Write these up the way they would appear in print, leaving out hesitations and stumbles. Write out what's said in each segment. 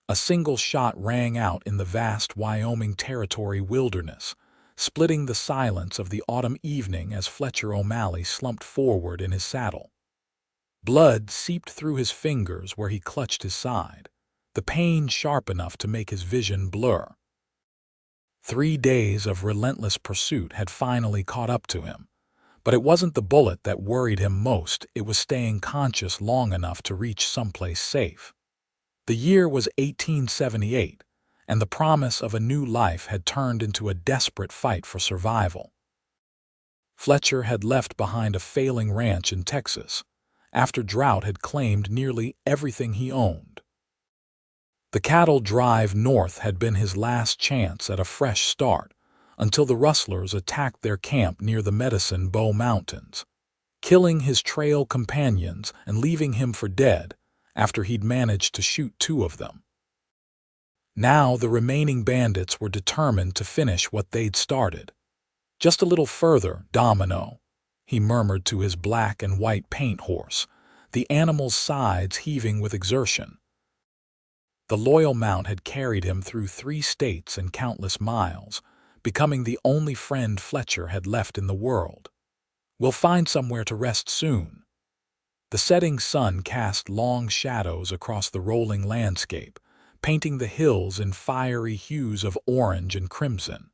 A single shot rang out in the vast Wyoming Territory wilderness, splitting the silence of the autumn evening as Fletcher O'Malley slumped forward in his saddle. Blood seeped through his fingers where he clutched his side, the pain sharp enough to make his vision blur. 3 days of relentless pursuit had finally caught up to him, but it wasn't the bullet that worried him most, it was staying conscious long enough to reach someplace safe. The year was 1878, and the promise of a new life had turned into a desperate fight for survival. Fletcher had left behind a failing ranch in Texas, after drought had claimed nearly everything he owned. The cattle drive north had been his last chance at a fresh start, until the rustlers attacked their camp near the Medicine Bow Mountains, killing his trail companions and leaving him for dead after he'd managed to shoot 2 of them. Now the remaining bandits were determined to finish what they'd started. "Just a little further, Domino," he murmured to his black and white paint horse, the animal's sides heaving with exertion. The loyal mount had carried him through 3 states and countless miles, becoming the only friend Fletcher had left in the world. "We'll find somewhere to rest soon." The setting sun cast long shadows across the rolling landscape, painting the hills in fiery hues of orange and crimson.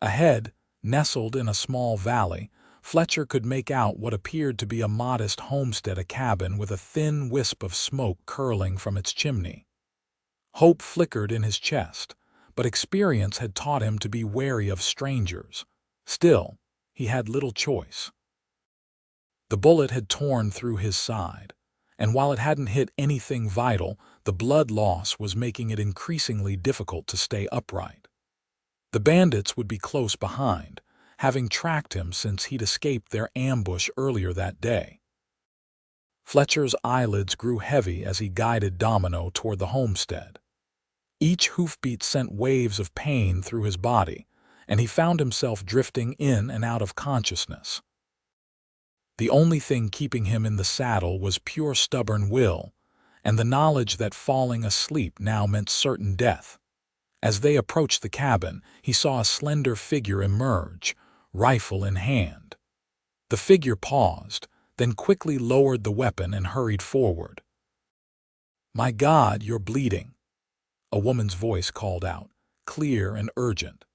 Ahead, nestled in a small valley, Fletcher could make out what appeared to be a modest homestead, a cabin with a thin wisp of smoke curling from its chimney. Hope flickered in his chest, but experience had taught him to be wary of strangers. Still, he had little choice. The bullet had torn through his side, and while it hadn't hit anything vital, the blood loss was making it increasingly difficult to stay upright. The bandits would be close behind, having tracked him since he'd escaped their ambush earlier that day. Fletcher's eyelids grew heavy as he guided Domino toward the homestead. Each hoofbeat sent waves of pain through his body, and he found himself drifting in and out of consciousness. The only thing keeping him in the saddle was pure stubborn will, and the knowledge that falling asleep now meant certain death. As they approached the cabin, he saw a slender figure emerge, rifle in hand. The figure paused, then quickly lowered the weapon and hurried forward. "My God, you're bleeding," a woman's voice called out, clear and urgent.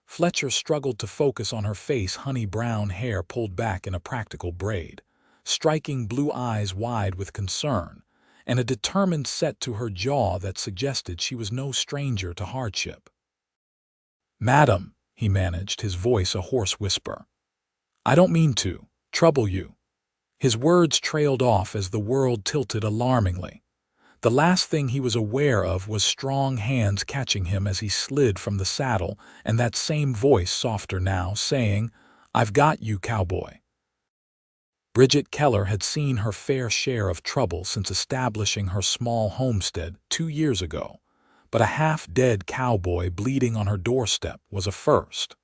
Fletcher struggled to focus on her face, honey-brown hair pulled back in a practical braid, striking blue eyes wide with concern, and a determined set to her jaw that suggested she was no stranger to hardship. "Madam," he managed, his voice a hoarse whisper, "I don't mean to trouble you." His words trailed off as the world tilted alarmingly. The last thing he was aware of was strong hands catching him as he slid from the saddle, and that same voice, softer now, saying, "I've got you, cowboy." Bridget Keller had seen her fair share of trouble since establishing her small homestead 2 years ago, but a half-dead cowboy bleeding on her doorstep was a first.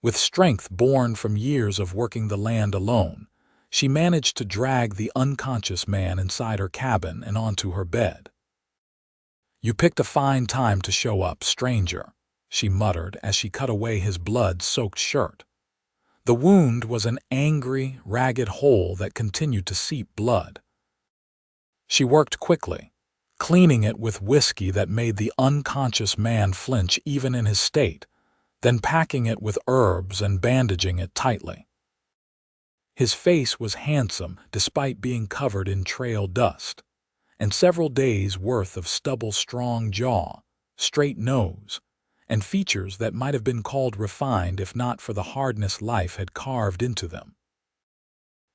With strength born from years of working the land alone, she managed to drag the unconscious man inside her cabin and onto her bed. "You picked a fine time to show up, stranger," she muttered as she cut away his blood-soaked shirt. The wound was an angry, ragged hole that continued to seep blood. She worked quickly, cleaning it with whiskey that made the unconscious man flinch even in his state, then packing it with herbs and bandaging it tightly. His face was handsome despite being covered in trail dust, and several days' worth of stubble, strong jaw, straight nose, and features that might have been called refined if not for the hardness life had carved into them.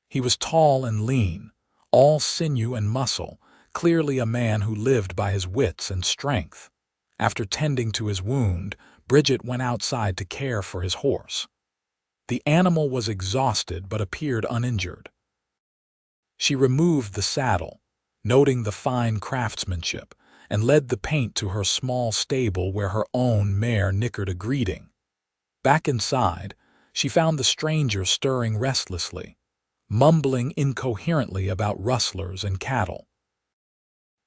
He was tall and lean, all sinew and muscle, clearly a man who lived by his wits and strength. After tending to his wound, Bridget went outside to care for his horse. The animal was exhausted but appeared uninjured. She removed the saddle, noting the fine craftsmanship, and led the paint to her small stable where her own mare nickered a greeting. Back inside, she found the stranger stirring restlessly, mumbling incoherently about rustlers and cattle.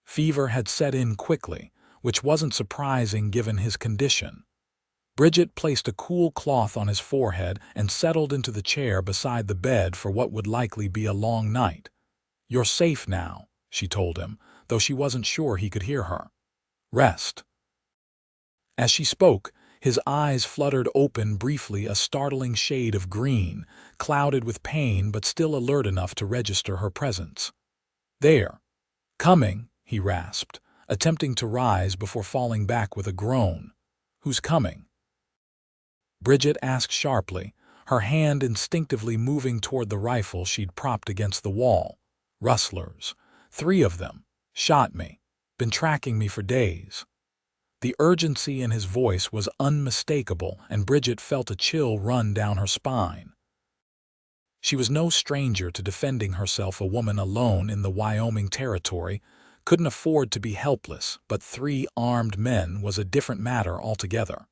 Fever had set in quickly, which wasn't surprising given his condition. Bridget placed a cool cloth on his forehead and settled into the chair beside the bed for what would likely be a long night. "You're safe now," she told him, though she wasn't sure he could hear her. "Rest." As she spoke, his eyes fluttered open briefly, a startling shade of green, clouded with pain but still alert enough to register her presence. "There. Coming," he rasped, attempting to rise before falling back with a groan. "Who's coming?" Bridget asked sharply, her hand instinctively moving toward the rifle she'd propped against the wall. "Rustlers. 3 of them. Shot me. Been tracking me for days." The urgency in his voice was unmistakable, and Bridget felt a chill run down her spine. She was no stranger to defending herself, a woman alone in the Wyoming Territory, couldn't afford to be helpless, but 3 armed men was a different matter altogether.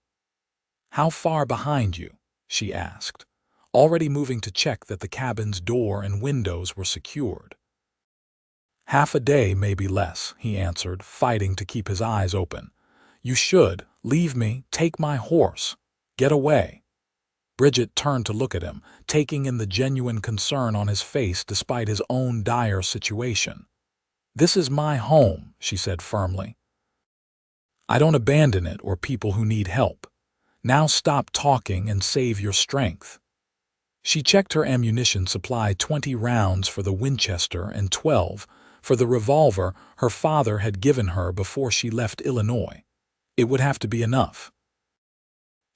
"How far behind you?" she asked, already moving to check that the cabin's door and windows were secured. "Half a day, maybe less," he answered, fighting to keep his eyes open. "You should leave me, take my horse, get away." Bridget turned to look at him, taking in the genuine concern on his face despite his own dire situation. "This is my home," she said firmly. "I don't abandon it or people who need help. Now stop talking and save your strength." She checked her ammunition supply, 20 rounds for the Winchester and 12 for the revolver her father had given her before she left Illinois. It would have to be enough.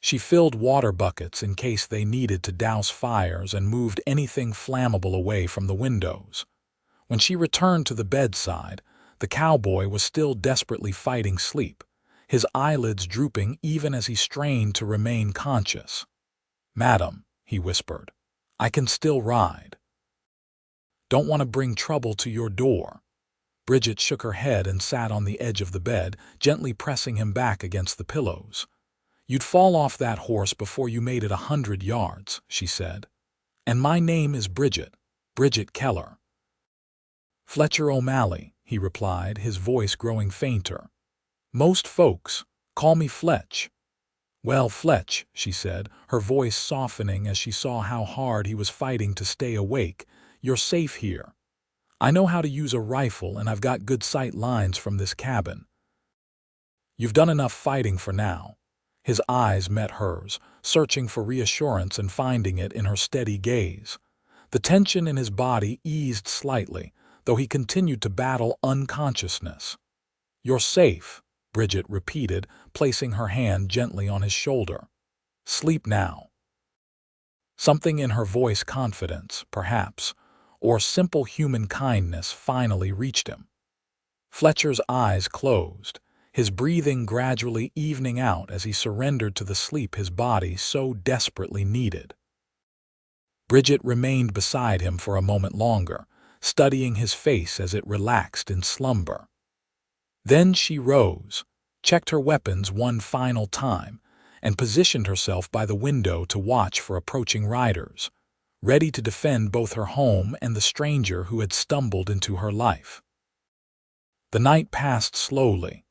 She filled water buckets in case they needed to douse fires and moved anything flammable away from the windows. When she returned to the bedside, the cowboy was still desperately fighting sleep, his eyelids drooping even as he strained to remain conscious. "Madam," he whispered, "I can still ride. Don't want to bring trouble to your door." Bridget shook her head and sat on the edge of the bed, gently pressing him back against the pillows. "You'd fall off that horse before you made it 100 yards, she said. "And my name is Bridget Keller." "Fletcher O'Malley," he replied, his voice growing fainter. "Most folks call me Fletch." "Well, Fletch," she said, her voice softening as she saw how hard he was fighting to stay awake, "you're safe here. I know how to use a rifle, and I've got good sight lines from this cabin. You've done enough fighting for now." His eyes met hers, searching for reassurance and finding it in her steady gaze. The tension in his body eased slightly, though he continued to battle unconsciousness. "You're safe," Bridget repeated, placing her hand gently on his shoulder. "Sleep now." Something in her voice, confidence, perhaps, or simple human kindness, finally reached him. Fletcher's eyes closed, his breathing gradually evening out as he surrendered to the sleep his body so desperately needed. Bridget remained beside him for a moment longer, studying his face as it relaxed in slumber. Then she rose, checked her weapons one final time, and positioned herself by the window to watch for approaching riders, ready to defend both her home and the stranger who had stumbled into her life. The night passed slowly,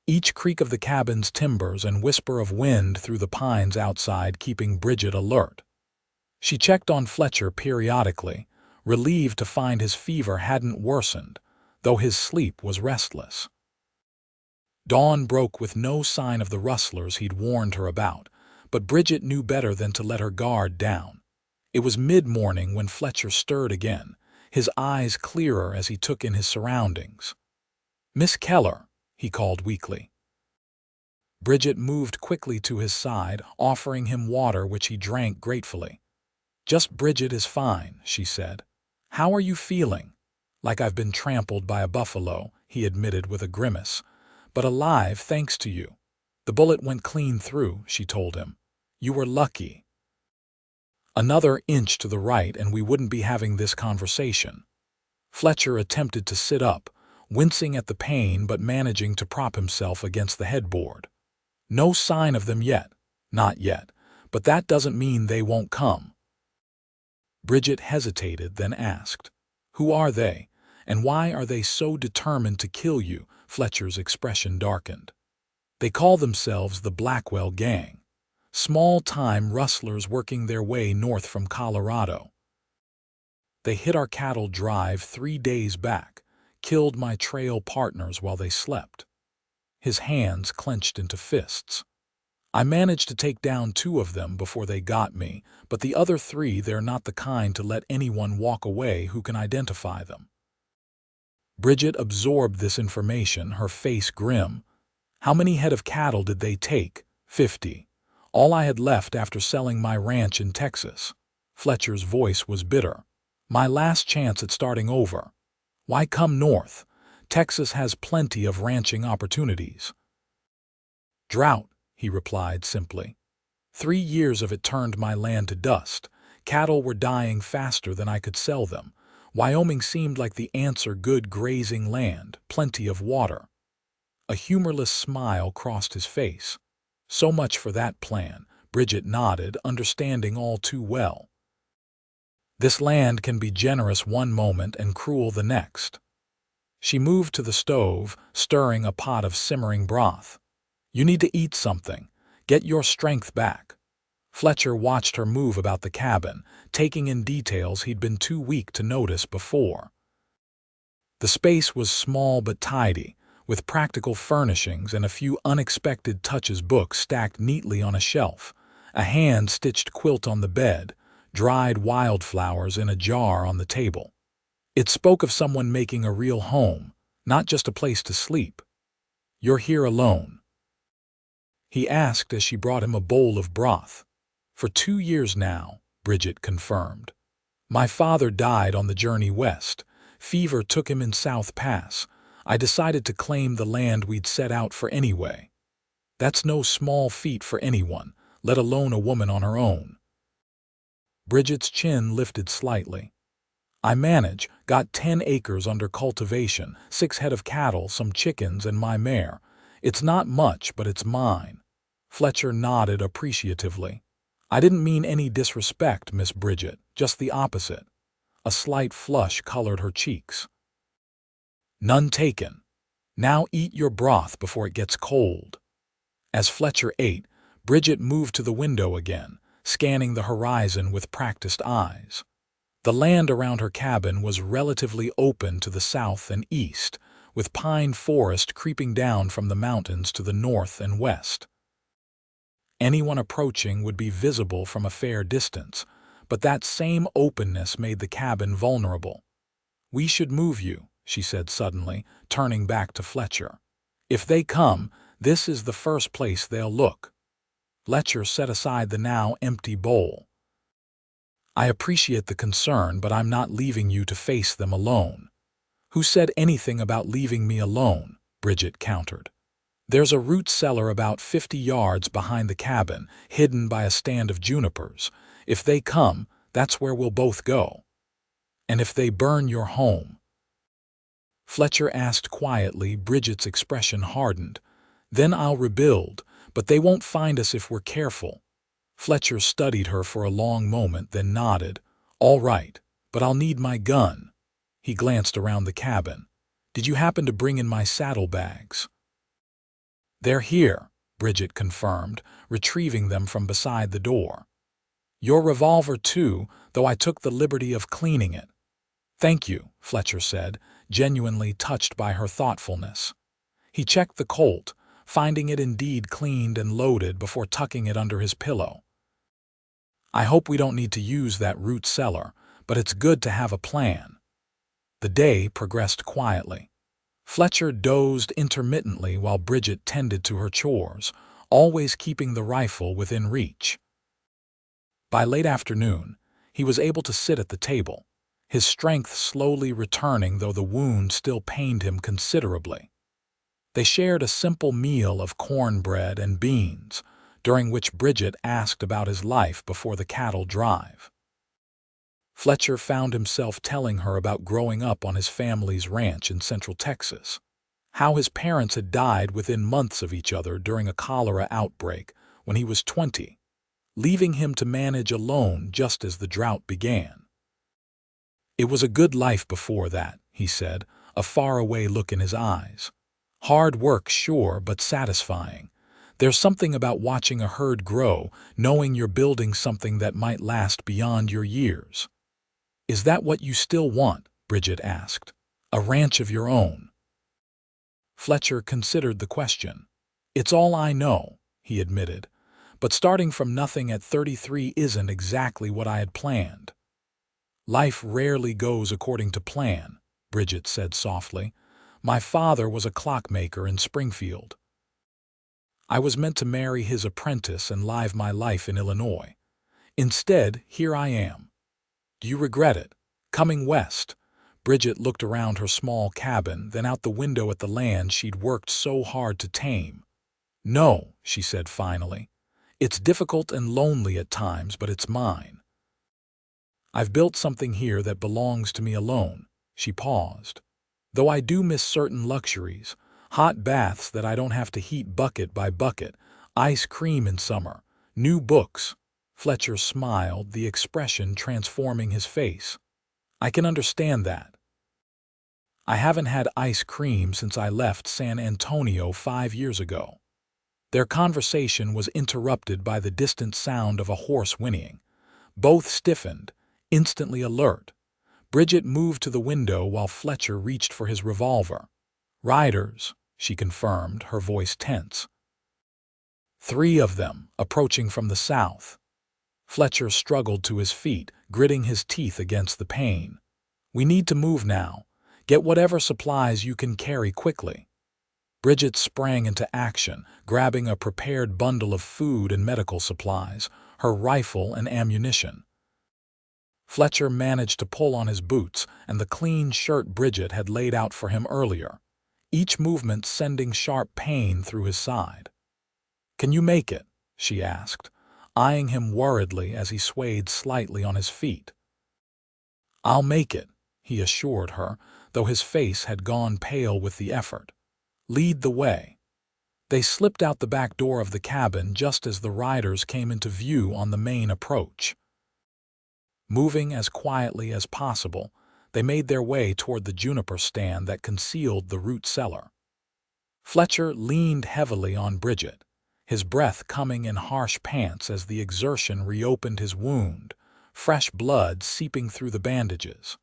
each creak of the cabin's timbers and whisper of wind through the pines outside keeping Bridget alert. She checked on Fletcher periodically, relieved to find his fever hadn't worsened, though his sleep was restless. Dawn broke with no sign of the rustlers he'd warned her about, but Bridget knew better than to let her guard down. It was mid-morning when Fletcher stirred again, his eyes clearer as he took in his surroundings. "Miss Keller," he called weakly. Bridget moved quickly to his side, offering him water which he drank gratefully. "Just Bridget is fine," she said. "How are you feeling?" "Like I've been trampled by a buffalo," he admitted with a grimace. "But alive thanks to you. The bullet went clean through," she told him. "You were lucky. Another inch to the right and we wouldn't be having this conversation." Fletcher attempted to sit up, wincing at the pain but managing to prop himself against the headboard. "No sign of them yet. Not yet. But that doesn't mean they won't come." Bridget hesitated, then asked, "Who are they, and why are they so determined to kill you Fletcher's expression darkened. "They call themselves the Blackwell Gang. Small-time rustlers working their way north from Colorado. They hit our cattle drive 3 days back, killed my trail partners while they slept." His hands clenched into fists. "I managed to take down 2 of them before they got me, but the other 3, they're not the kind to let anyone walk away who can identify them." Bridget absorbed this information, her face grim. "How many head of cattle did they take?" 50. "All I had left after selling my ranch in Texas." Fletcher's voice was bitter. "My last chance at starting over. Why come north? Texas has plenty of ranching opportunities." "Drought," he replied simply. 3 years of it turned my land to dust. Cattle were dying faster than I could sell them. Wyoming seemed like the answer: good grazing land, plenty of water." A humorless smile crossed his face. "So much for that plan," Bridget nodded, understanding all too well. "This land can be generous one moment and cruel the next." She moved to the stove, stirring a pot of simmering broth. "You need to eat something. Get your strength back." Fletcher watched her move about the cabin, taking in details he'd been too weak to notice before. The space was small but tidy, with practical furnishings and a few unexpected touches: books stacked neatly on a shelf, a hand-stitched quilt on the bed, dried wildflowers in a jar on the table. It spoke of someone making a real home, not just a place to sleep. "You're here alone?" he asked as she brought him a bowl of broth. "For 2 years now," Bridget confirmed. "My father died on the journey west. Fever took him in South Pass. I decided to claim the land we'd set out for anyway. That's no small feat for anyone, let alone a woman on her own." Bridget's chin lifted slightly. "I manage, got 10 acres under cultivation, 6 head of cattle, some chickens, and my mare. It's not much, but it's mine." Fletcher nodded appreciatively. "I didn't mean any disrespect, Miss Bridget, just the opposite." A slight flush colored her cheeks. "None taken. Now eat your broth before it gets cold." As Fletcher ate, Bridget moved to the window again, scanning the horizon with practiced eyes. The land around her cabin was relatively open to the south and east, with pine forest creeping down from the mountains to the north and west. Anyone approaching would be visible from a fair distance, but that same openness made the cabin vulnerable. "We should move you," she said suddenly, turning back to Fletcher. "If they come, this is the first place they'll look." Fletcher set aside the now empty bowl. "I appreciate the concern, but I'm not leaving you to face them alone." "Who said anything about leaving me alone?" Bridget countered. "There's a root cellar about 50 yards behind the cabin, hidden by a stand of junipers. If they come, that's where we'll both go." "And if they burn your home?" Fletcher asked quietly. Bridget's expression hardened. "Then I'll rebuild, but they won't find us if we're careful." Fletcher studied her for a long moment, then nodded. "All right, but I'll need my gun." He glanced around the cabin. "Did you happen to bring in my saddlebags?" "They're here," Bridget confirmed, retrieving them from beside the door. "Your revolver too, though I took the liberty of cleaning it." "Thank you," Fletcher said, genuinely touched by her thoughtfulness. He checked the Colt, finding it indeed cleaned and loaded before tucking it under his pillow. "I hope we don't need to use that root cellar, but it's good to have a plan." The day progressed quietly. Fletcher dozed intermittently while Bridget tended to her chores, always keeping the rifle within reach. By late afternoon, he was able to sit at the table, his strength slowly returning, though the wound still pained him considerably. They shared a simple meal of cornbread and beans, during which Bridget asked about his life before the cattle drive. Fletcher found himself telling her about growing up on his family's ranch in central Texas, how his parents had died within months of each other during a cholera outbreak when he was 20, leaving him to manage alone just as the drought began. "It was a good life before that," he said, a faraway look in his eyes. Hard work, sure, but satisfying. There's something about watching a herd grow, knowing you're building something that might last beyond your years. Is that what you still want? Bridget asked. A ranch of your own? Fletcher considered the question. It's all I know, he admitted, but starting from nothing at 33 isn't exactly what I had planned. Life rarely goes according to plan, Bridget said softly. My father was a clockmaker in Springfield. I was meant to marry his apprentice and live my life in Illinois. Instead, here I am. Do you regret it? Coming west? Bridget looked around her small cabin, then out the window at the land she'd worked so hard to tame. No, she said finally. It's difficult and lonely at times, but it's mine. I've built something here that belongs to me alone. She paused. Though I do miss certain luxuries, hot baths that I don't have to heat bucket by bucket, ice cream in summer, new books. Fletcher smiled, the expression transforming his face. I can understand that. I haven't had ice cream since I left San Antonio 5 years ago. Their conversation was interrupted by the distant sound of a horse whinnying. Both stiffened, instantly alert. Bridget moved to the window while Fletcher reached for his revolver. Riders, she confirmed, her voice tense. 3 of them, approaching from the south. Fletcher struggled to his feet, gritting his teeth against the pain. We need to move now. Get whatever supplies you can carry quickly. Bridget sprang into action, grabbing a prepared bundle of food and medical supplies, her rifle and ammunition. Fletcher managed to pull on his boots and the clean shirt Bridget had laid out for him earlier, each movement sending sharp pain through his side. Can you make it? She asked, eyeing him worriedly as he swayed slightly on his feet. I'll make it, he assured her, though his face had gone pale with the effort. Lead the way. They slipped out the back door of the cabin just as the riders came into view on the main approach. Moving as quietly as possible, they made their way toward the juniper stand that concealed the root cellar. Fletcher leaned heavily on Bridget, his breath coming in harsh pants as the exertion reopened his wound, fresh blood seeping through the bandages.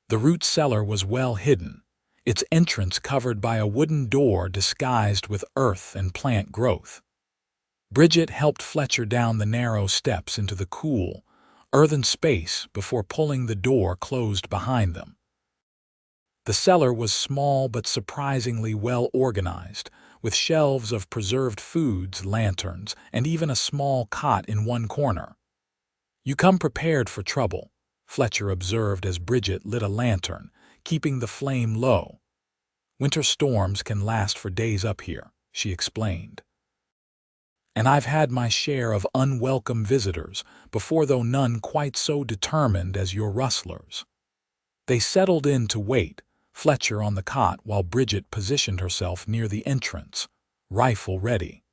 The root cellar was well hidden, its entrance covered by a wooden door disguised with earth and plant growth. Bridget helped Fletcher down the narrow steps into the cool, earthen space before pulling the door closed behind them. The cellar was small but surprisingly well organized, with shelves of preserved foods, lanterns, and even a small cot in one corner. You come prepared for trouble, Fletcher observed as Bridget lit a lantern, keeping the flame low. Winter storms can last for days up here, she explained. And I've had my share of unwelcome visitors before, though none quite so determined as your rustlers. They settled in to wait, Fletcher on the cot while Bridget positioned herself near the entrance, rifle ready.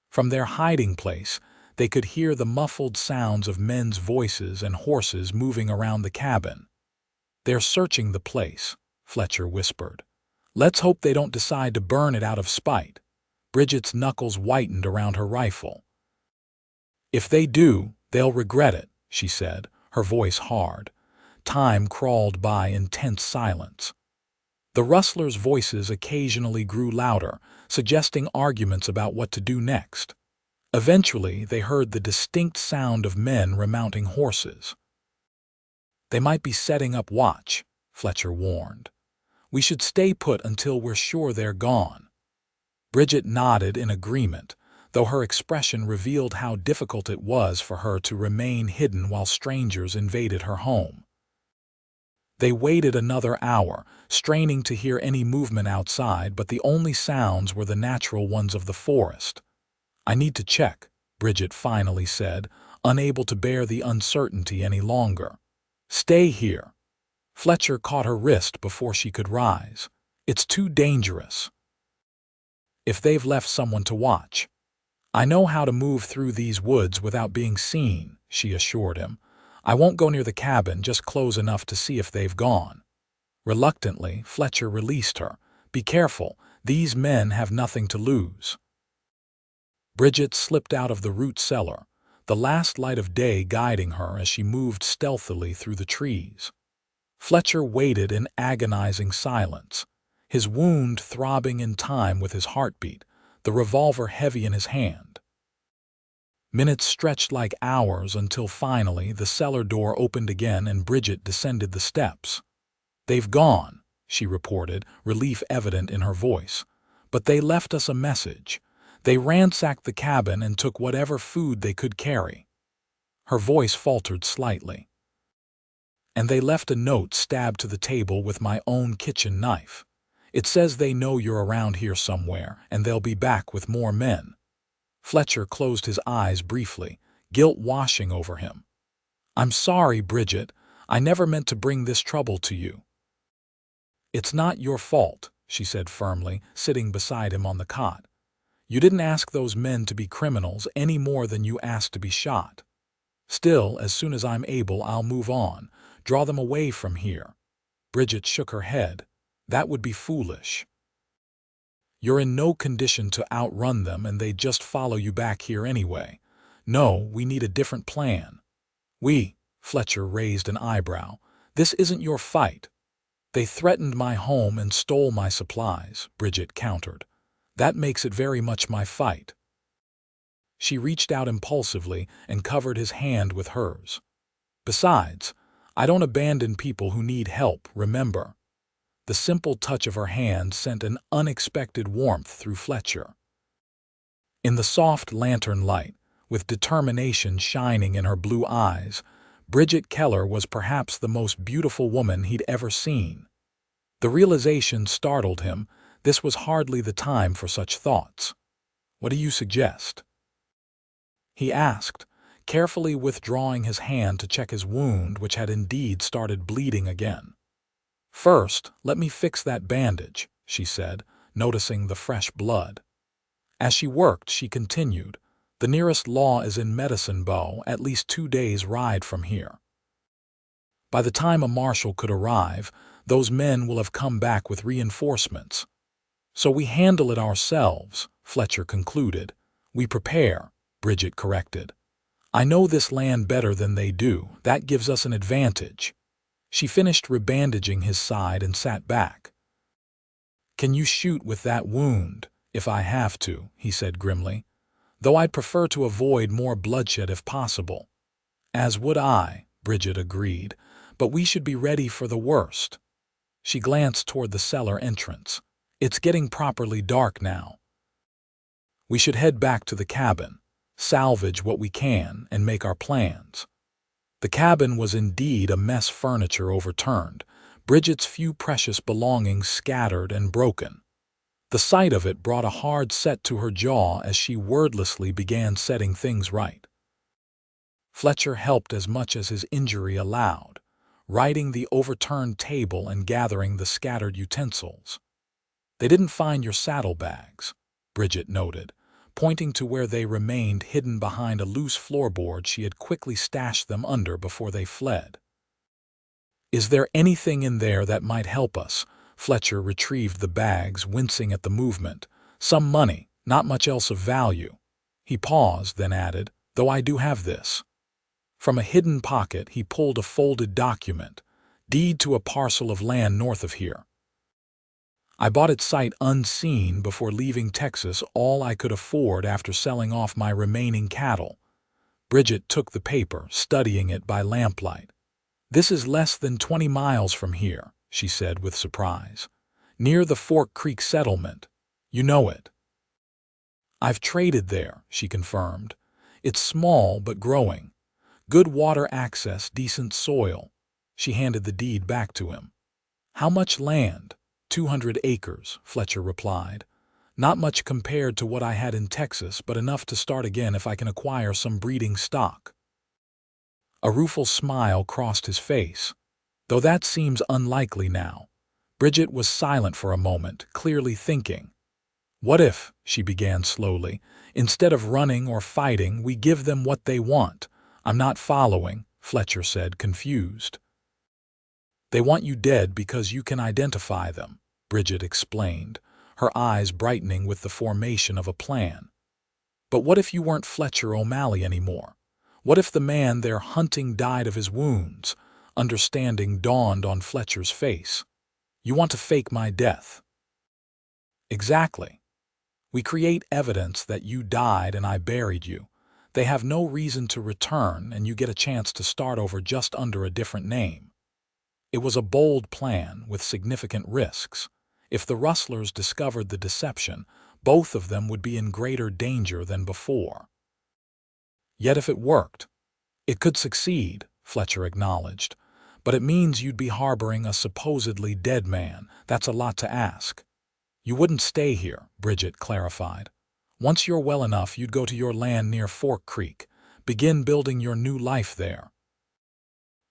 From their hiding place, they could hear the muffled sounds of men's voices and horses moving around the cabin. They're searching the place, Fletcher whispered. Let's hope they don't decide to burn it out of spite. Bridget's knuckles whitened around her rifle. If they do, they'll regret it, she said, her voice hard. Time crawled by in tense silence. The rustlers' voices occasionally grew louder, suggesting arguments about what to do next. Eventually, they heard the distinct sound of men remounting horses. They might be setting up watch, Fletcher warned. We should stay put until we're sure they're gone. Bridget nodded in agreement, though her expression revealed how difficult it was for her to remain hidden while strangers invaded her home. They waited another hour, straining to hear any movement outside, but the only sounds were the natural ones of the forest. I need to check, Bridget finally said, unable to bear the uncertainty any longer. Stay here. Fletcher caught her wrist before she could rise. It's too dangerous. If they've left someone to watch. I know how to move through these woods without being seen, she assured him. I won't go near the cabin, just close enough to see if they've gone. Reluctantly, Fletcher released her, Be careful, these men have nothing to lose. Bridget slipped out of the root cellar, the last light of day guiding her as she moved stealthily through the trees. Fletcher waited in agonizing silence, his wound throbbing in time with his heartbeat, the revolver heavy in his hand. Minutes stretched like hours until finally the cellar door opened again and Bridget descended the steps. "They've gone," she reported, relief evident in her voice. "But they left us a message. They ransacked the cabin and took whatever food they could carry." Her voice faltered slightly. "And they left a note stabbed to the table with my own kitchen knife. It says they know you're around here somewhere, and they'll be back with more men." Fletcher closed his eyes briefly, guilt washing over him. "I'm sorry, Bridget. I never meant to bring this trouble to you." "It's not your fault," she said firmly, sitting beside him on the cot. "You didn't ask those men to be criminals any more than you asked to be shot. Still, as soon as I'm able, I'll move on, draw them away from here." Bridget shook her head. "That would be foolish. You're in no condition to outrun them and they'd just follow you back here anyway. No, we need a different plan." Fletcher raised an eyebrow. "This isn't your fight." "They threatened my home and stole my supplies," Bridget countered. "That makes it very much my fight." She reached out impulsively and covered his hand with hers. "Besides, I don't abandon people who need help, remember." The simple touch of her hand sent an unexpected warmth through Fletcher. In the soft lantern light, with determination shining in her blue eyes, Bridget Keller was perhaps the most beautiful woman he'd ever seen. The realization startled him. This was hardly the time for such thoughts. "What do you suggest?" he asked, carefully withdrawing his hand to check his wound, which had indeed started bleeding again. "First, let me fix that bandage," she said, noticing the fresh blood. As she worked, she continued, "The nearest law is in Medicine Bow, at least 2 days' ride from here. By the time a marshal could arrive, those men will have come back with reinforcements. So we handle it ourselves," Fletcher concluded. "We prepare," Bridget corrected. "I know this land better than they do. That gives us an advantage." She finished rebandaging his side and sat back. "Can you shoot with that wound?" "If I have to," he said grimly. "Though I'd prefer to avoid more bloodshed if possible." "As would I," Bridget agreed, "but we should be ready for the worst." She glanced toward the cellar entrance. "It's getting properly dark now. We should head back to the cabin, salvage what we can, and make our plans." The cabin was indeed a mess, furniture overturned, Bridget's few precious belongings scattered and broken. The sight of it brought a hard set to her jaw as she wordlessly began setting things right. Fletcher helped as much as his injury allowed, righting the overturned table and gathering the scattered utensils. "They didn't find your saddlebags," Bridget noted, pointing to where they remained hidden behind a loose floorboard she had quickly stashed them under before they fled. "Is there anything in there that might help us?" Fletcher retrieved the bags, wincing at the movement. "Some money, not much else of value." He paused, then added, "Though I do have this." From a hidden pocket he pulled a folded document, "Deed to a parcel of land north of here. I bought it sight unseen before leaving Texas, all I could afford after selling off my remaining cattle." Bridget took the paper, studying it by lamplight. "This is less than 20 miles from here," she said with surprise. "Near the Fork Creek settlement. You know it." "I've traded there," she confirmed. "It's small but growing. Good water access, decent soil." She handed the deed back to him. "How much land?" 200 acres, Fletcher replied. "Not much compared to what I had in Texas, but enough to start again if I can acquire some breeding stock." A rueful smile crossed his face. "Though that seems unlikely now." Bridget was silent for a moment, clearly thinking. "What if," she began slowly, "instead of running or fighting, we give them what they want?" "I'm not following," Fletcher said, confused. "They want you dead because you can identify them." Bridget explained, her eyes brightening with the formation of a plan. But what if you weren't Fletcher O'Malley anymore? What if the man they're hunting died of his wounds? Understanding dawned on Fletcher's face. You want to fake my death? Exactly. We create evidence that you died and I buried you. They have no reason to return, and you get a chance to start over just under a different name. It was a bold plan with significant risks. If the rustlers discovered the deception, both of them would be in greater danger than before. Yet if it worked, it could succeed, Fletcher acknowledged. But it means you'd be harboring a supposedly dead man. That's a lot to ask. You wouldn't stay here, Bridget clarified. Once you're well enough, you'd go to your land near Fork Creek, begin building your new life there.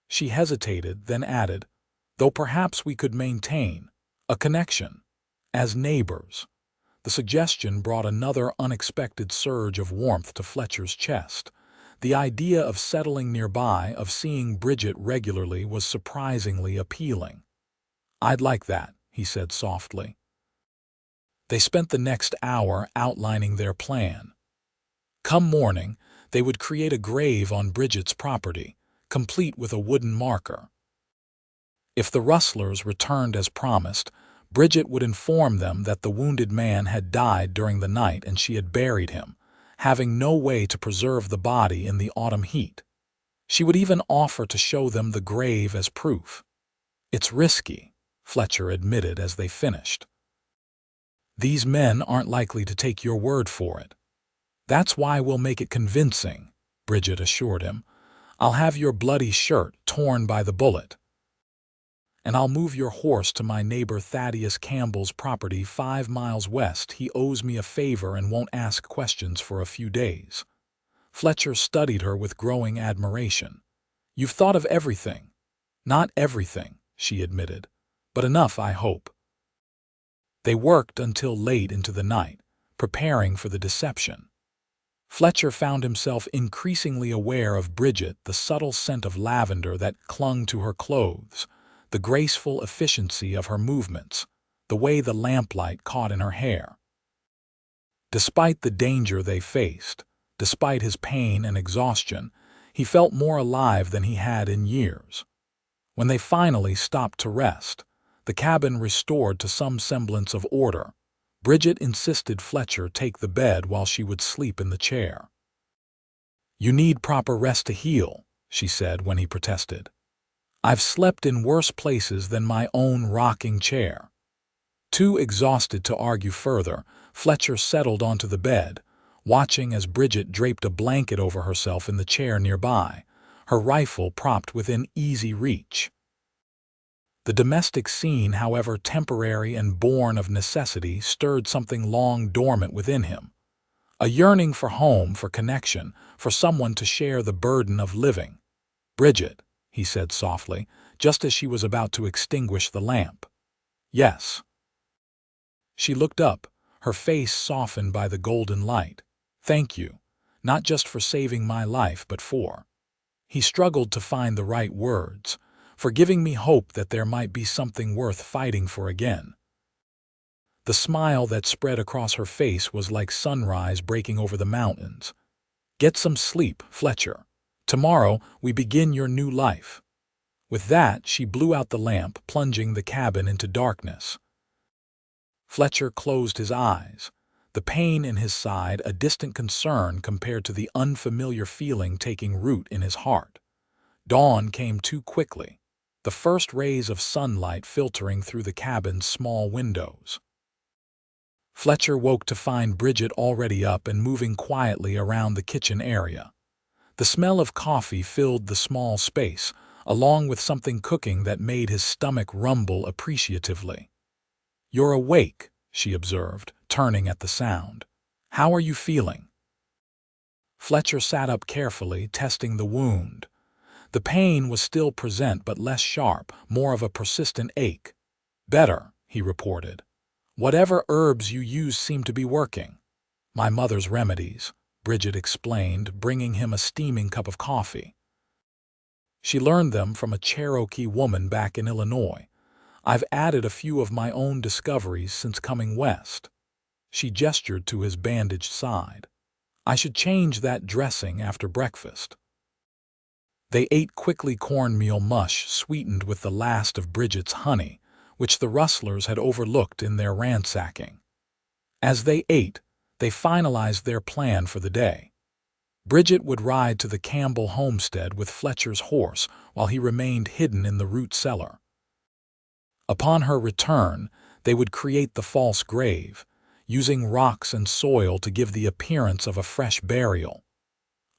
She hesitated, then added, though perhaps we could maintain a connection as neighbors. The suggestion brought another unexpected surge of warmth to Fletcher's chest. The idea of settling nearby, of seeing Bridget regularly, was surprisingly appealing. I'd like that, he said softly. They spent the next hour outlining their plan. Come morning, they would create a grave on Bridget's property, complete with a wooden marker. If the rustlers returned as promised, Bridget would inform them that the wounded man had died during the night and she had buried him, having no way to preserve the body in the autumn heat. She would even offer to show them the grave as proof. It's risky, Fletcher admitted as they finished. These men aren't likely to take your word for it. That's why we'll make it convincing, Bridget assured him. I'll have your bloody shirt torn by the bullet. And I'll move your horse to my neighbor Thaddeus Campbell's property 5 miles west. He owes me a favor and won't ask questions for a few days. Fletcher studied her with growing admiration. You've thought of everything. Not everything, she admitted, but enough, I hope. They worked until late into the night, preparing for the deception. Fletcher found himself increasingly aware of Bridget, the subtle scent of lavender that clung to her clothes, the graceful efficiency of her movements, the way the lamplight caught in her hair. Despite the danger they faced, despite his pain and exhaustion, he felt more alive than he had in years. When they finally stopped to rest, the cabin restored to some semblance of order, Bridget insisted Fletcher take the bed while she would sleep in the chair. You need proper rest to heal, she said when he protested. I've slept in worse places than my own rocking chair. Too exhausted to argue further, Fletcher settled onto the bed, watching as Bridget draped a blanket over herself in the chair nearby, her rifle propped within easy reach. The domestic scene, however temporary and born of necessity, stirred something long dormant within him. A yearning for home, for connection, for someone to share the burden of living. Bridget, he said softly, just as she was about to extinguish the lamp. Yes. She looked up, her face softened by the golden light. Thank you, not just for saving my life, but for... He struggled to find the right words, for giving me hope that there might be something worth fighting for again. The smile that spread across her face was like sunrise breaking over the mountains. Get some sleep, Fletcher. Tomorrow we begin your new life. With that, she blew out the lamp, plunging the cabin into darkness. Fletcher closed his eyes, the pain in his side a distant concern compared to the unfamiliar feeling taking root in his heart. Dawn came too quickly, the first rays of sunlight filtering through the cabin's small windows. Fletcher woke to find Bridget already up and moving quietly around the kitchen area. The smell of coffee filled the small space, along with something cooking that made his stomach rumble appreciatively. You're awake, she observed, turning at the sound. How are you feeling? Fletcher sat up carefully, testing the wound. The pain was still present but less sharp, more of a persistent ache. Better, he reported. Whatever herbs you used seem to be working. My mother's remedies, Bridget explained, bringing him a steaming cup of coffee. She learned them from a Cherokee woman back in Illinois. I've added a few of my own discoveries since coming west." She gestured to his bandaged side. "I should change that dressing after breakfast." They ate quickly cornmeal mush sweetened with the last of Bridget's honey, which the rustlers had overlooked in their ransacking. As they ate, they finalized their plan for the day. Bridget would ride to the Campbell homestead with Fletcher's horse while he remained hidden in the root cellar. Upon her return, they would create the false grave, using rocks and soil to give the appearance of a fresh burial.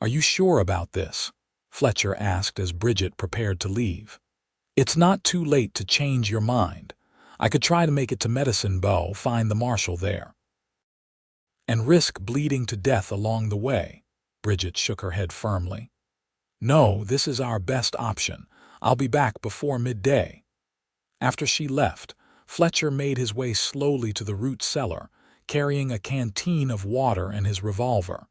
"Are you sure about this?" Fletcher asked as Bridget prepared to leave. "It's not too late to change your mind. I could try to make it to Medicine Bow, find the marshal there." "And risk bleeding to death along the way." Bridget shook her head firmly. "No, this is our best option. I'll be back before midday." After she left, Fletcher made his way slowly to the root cellar, carrying a canteen of water and his revolver.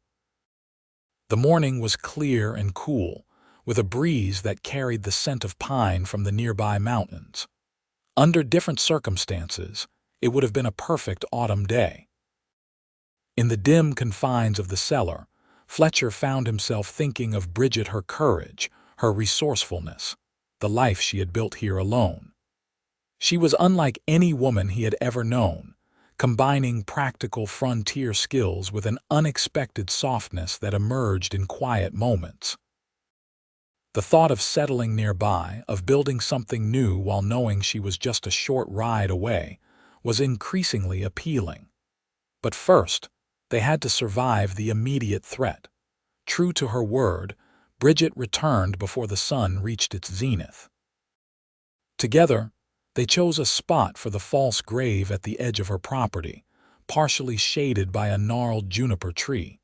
The morning was clear and cool, with a breeze that carried the scent of pine from the nearby mountains. Under different circumstances, it would have been a perfect autumn day. In the dim confines of the cellar, Fletcher found himself thinking of Bridget, her courage, her resourcefulness, the life she had built here alone. She was unlike any woman he had ever known, combining practical frontier skills with an unexpected softness that emerged in quiet moments. The thought of settling nearby, of building something new while knowing she was just a short ride away, was increasingly appealing. But first, they had to survive the immediate threat. True to her word, Bridget returned before the sun reached its zenith. Together, they chose a spot for the false grave at the edge of her property, partially shaded by a gnarled juniper tree.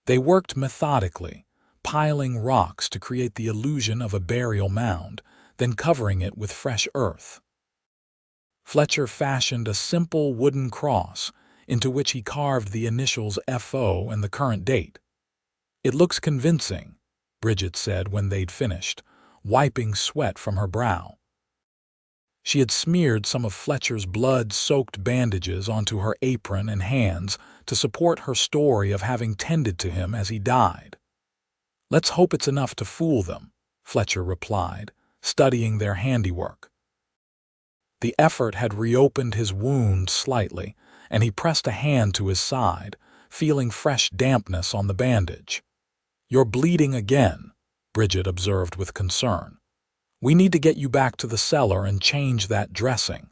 They worked methodically, piling rocks to create the illusion of a burial mound, then covering it with fresh earth. Fletcher fashioned a simple wooden cross, into which he carved the initials FO and the current date. "It looks convincing," Bridget said when they'd finished, wiping sweat from her brow. She had smeared some of Fletcher's blood-soaked bandages onto her apron and hands to support her story of having tended to him as he died. "Let's hope it's enough to fool them," Fletcher replied, studying their handiwork. The effort had reopened his wound slightly, and he pressed a hand to his side, feeling fresh dampness on the bandage. "You're bleeding again," Bridget observed with concern. "We need to get you back to the cellar and change that dressing."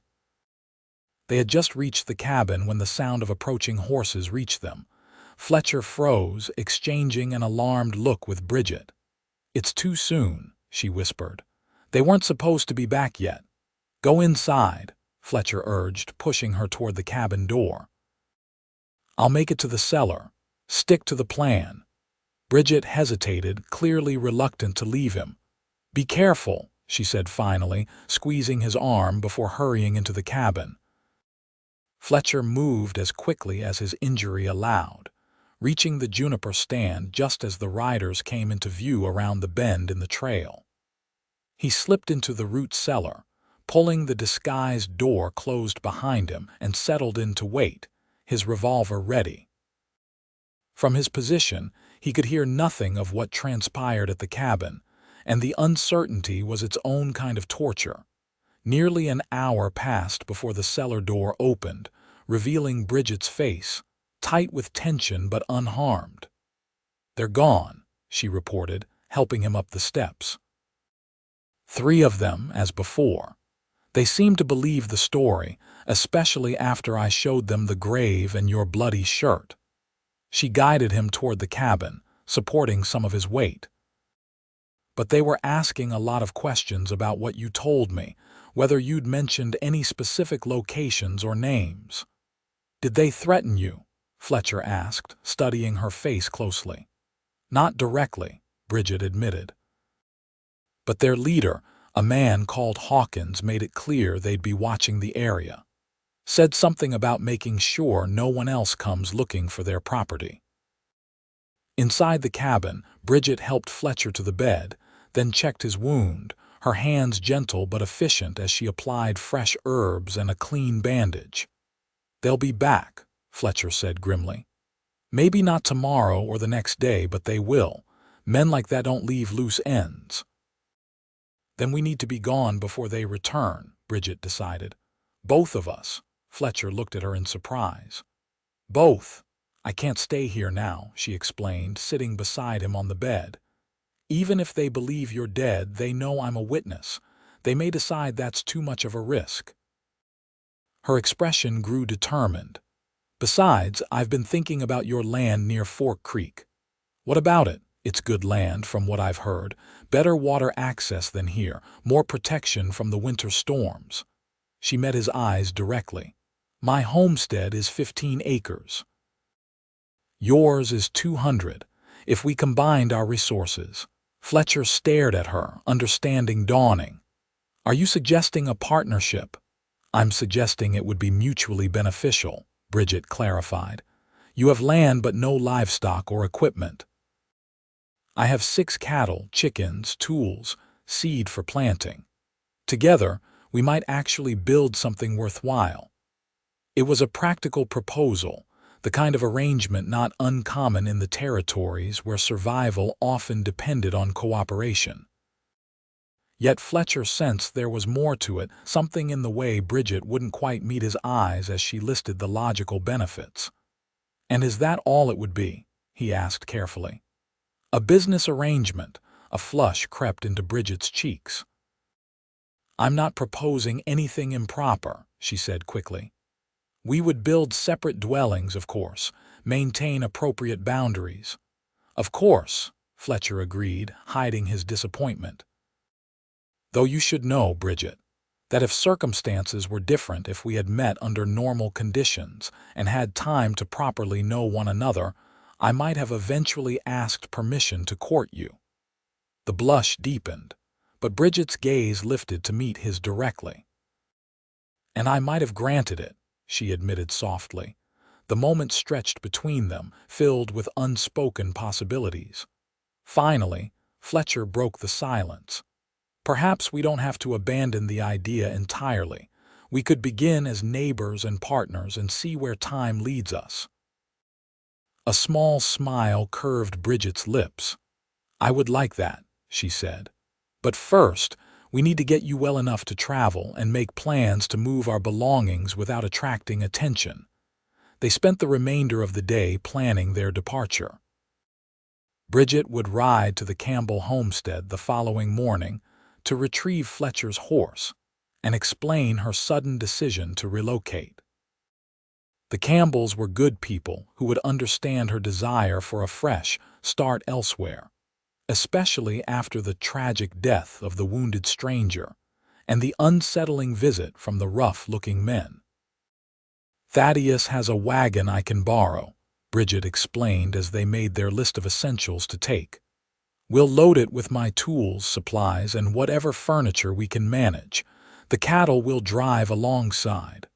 They had just reached the cabin when the sound of approaching horses reached them. Fletcher froze, exchanging an alarmed look with Bridget. "It's too soon," she whispered. "They weren't supposed to be back yet." "Go inside," Fletcher urged, pushing her toward the cabin door. "I'll make it to the cellar. Stick to the plan." Bridget hesitated, clearly reluctant to leave him. "Be careful," she said finally, squeezing his arm before hurrying into the cabin. Fletcher moved as quickly as his injury allowed, reaching the juniper stand just as the riders came into view around the bend in the trail. He slipped into the root cellar, pulling the disguised door closed behind him, and settled in to wait, his revolver ready. From his position, he could hear nothing of what transpired at the cabin, and the uncertainty was its own kind of torture. Nearly an hour passed before the cellar door opened, revealing Bridget's face, tight with tension but unharmed. "They're gone," she reported, helping him up the steps. "3 of them, as before. They seemed to believe the story, especially after I showed them the grave and your bloody shirt." She guided him toward the cabin, supporting some of his weight. "But they were asking a lot of questions about what you told me, whether you'd mentioned any specific locations or names." "Did they threaten you?" Fletcher asked, studying her face closely. "Not directly," Bridget admitted. "But their leader, a man called Hawkins, made it clear they'd be watching the area. Said something about making sure no one else comes looking for their property." Inside the cabin, Bridget helped Fletcher to the bed, then checked his wound, her hands gentle but efficient as she applied fresh herbs and a clean bandage. "They'll be back," Fletcher said grimly. "Maybe not tomorrow or the next day, but they will. Men like that don't leave loose ends." "Then we need to be gone before they return," Bridget decided. "Both of us." Fletcher looked at her in surprise. "Both. I can't stay here now," she explained, sitting beside him on the bed. "Even if they believe you're dead, they know I'm a witness. They may decide that's too much of a risk." Her expression grew determined. "Besides, I've been thinking about your land near Fork Creek." "What about it?" "It's good land, from what I've heard. Better water access than here, more protection from the winter storms." She met his eyes directly. "My homestead is 15 acres. Yours is 200. If we combined our resources." Fletcher stared at her, understanding dawning. "Are you suggesting a partnership?" "I'm suggesting it would be mutually beneficial," Bridget clarified. "You have land but no livestock or equipment." "I have 6 cattle, chickens, tools, seed for planting. Together, we might actually build something worthwhile." It was a practical proposal, the kind of arrangement not uncommon in the territories where survival often depended on cooperation. Yet Fletcher sensed there was more to it, something in the way Bridget wouldn't quite meet his eyes as she listed the logical benefits. "And is that all it would be?" he asked carefully. "A business arrangement." A flush crept into Bridget's cheeks. "I'm not proposing anything improper," she said quickly. "We would build separate dwellings, of course, maintain appropriate boundaries." "Of course," Fletcher agreed, hiding his disappointment. "Though you should know, Bridget, that if circumstances were different, if we had met under normal conditions and had time to properly know one another, I might have eventually asked permission to court you." The blush deepened, but Bridget's gaze lifted to meet his directly. "And I might have granted it," she admitted softly. The moment stretched between them, filled with unspoken possibilities. Finally, Fletcher broke the silence. "Perhaps we don't have to abandon the idea entirely. We could begin as neighbors and partners and see where time leads us." A small smile curved Bridget's lips. "I would like that," she said. "But first, we need to get you well enough to travel and make plans to move our belongings without attracting attention." They spent the remainder of the day planning their departure. Bridget would ride to the Campbell homestead the following morning to retrieve Fletcher's horse and explain her sudden decision to relocate. The Campbells were good people who would understand her desire for a fresh start elsewhere, especially after the tragic death of the wounded stranger and the unsettling visit from the rough-looking men. "Thaddeus has a wagon I can borrow," Bridget explained as they made their list of essentials to take. "We'll load it with my tools, supplies, and whatever furniture we can manage. The cattle will drive alongside."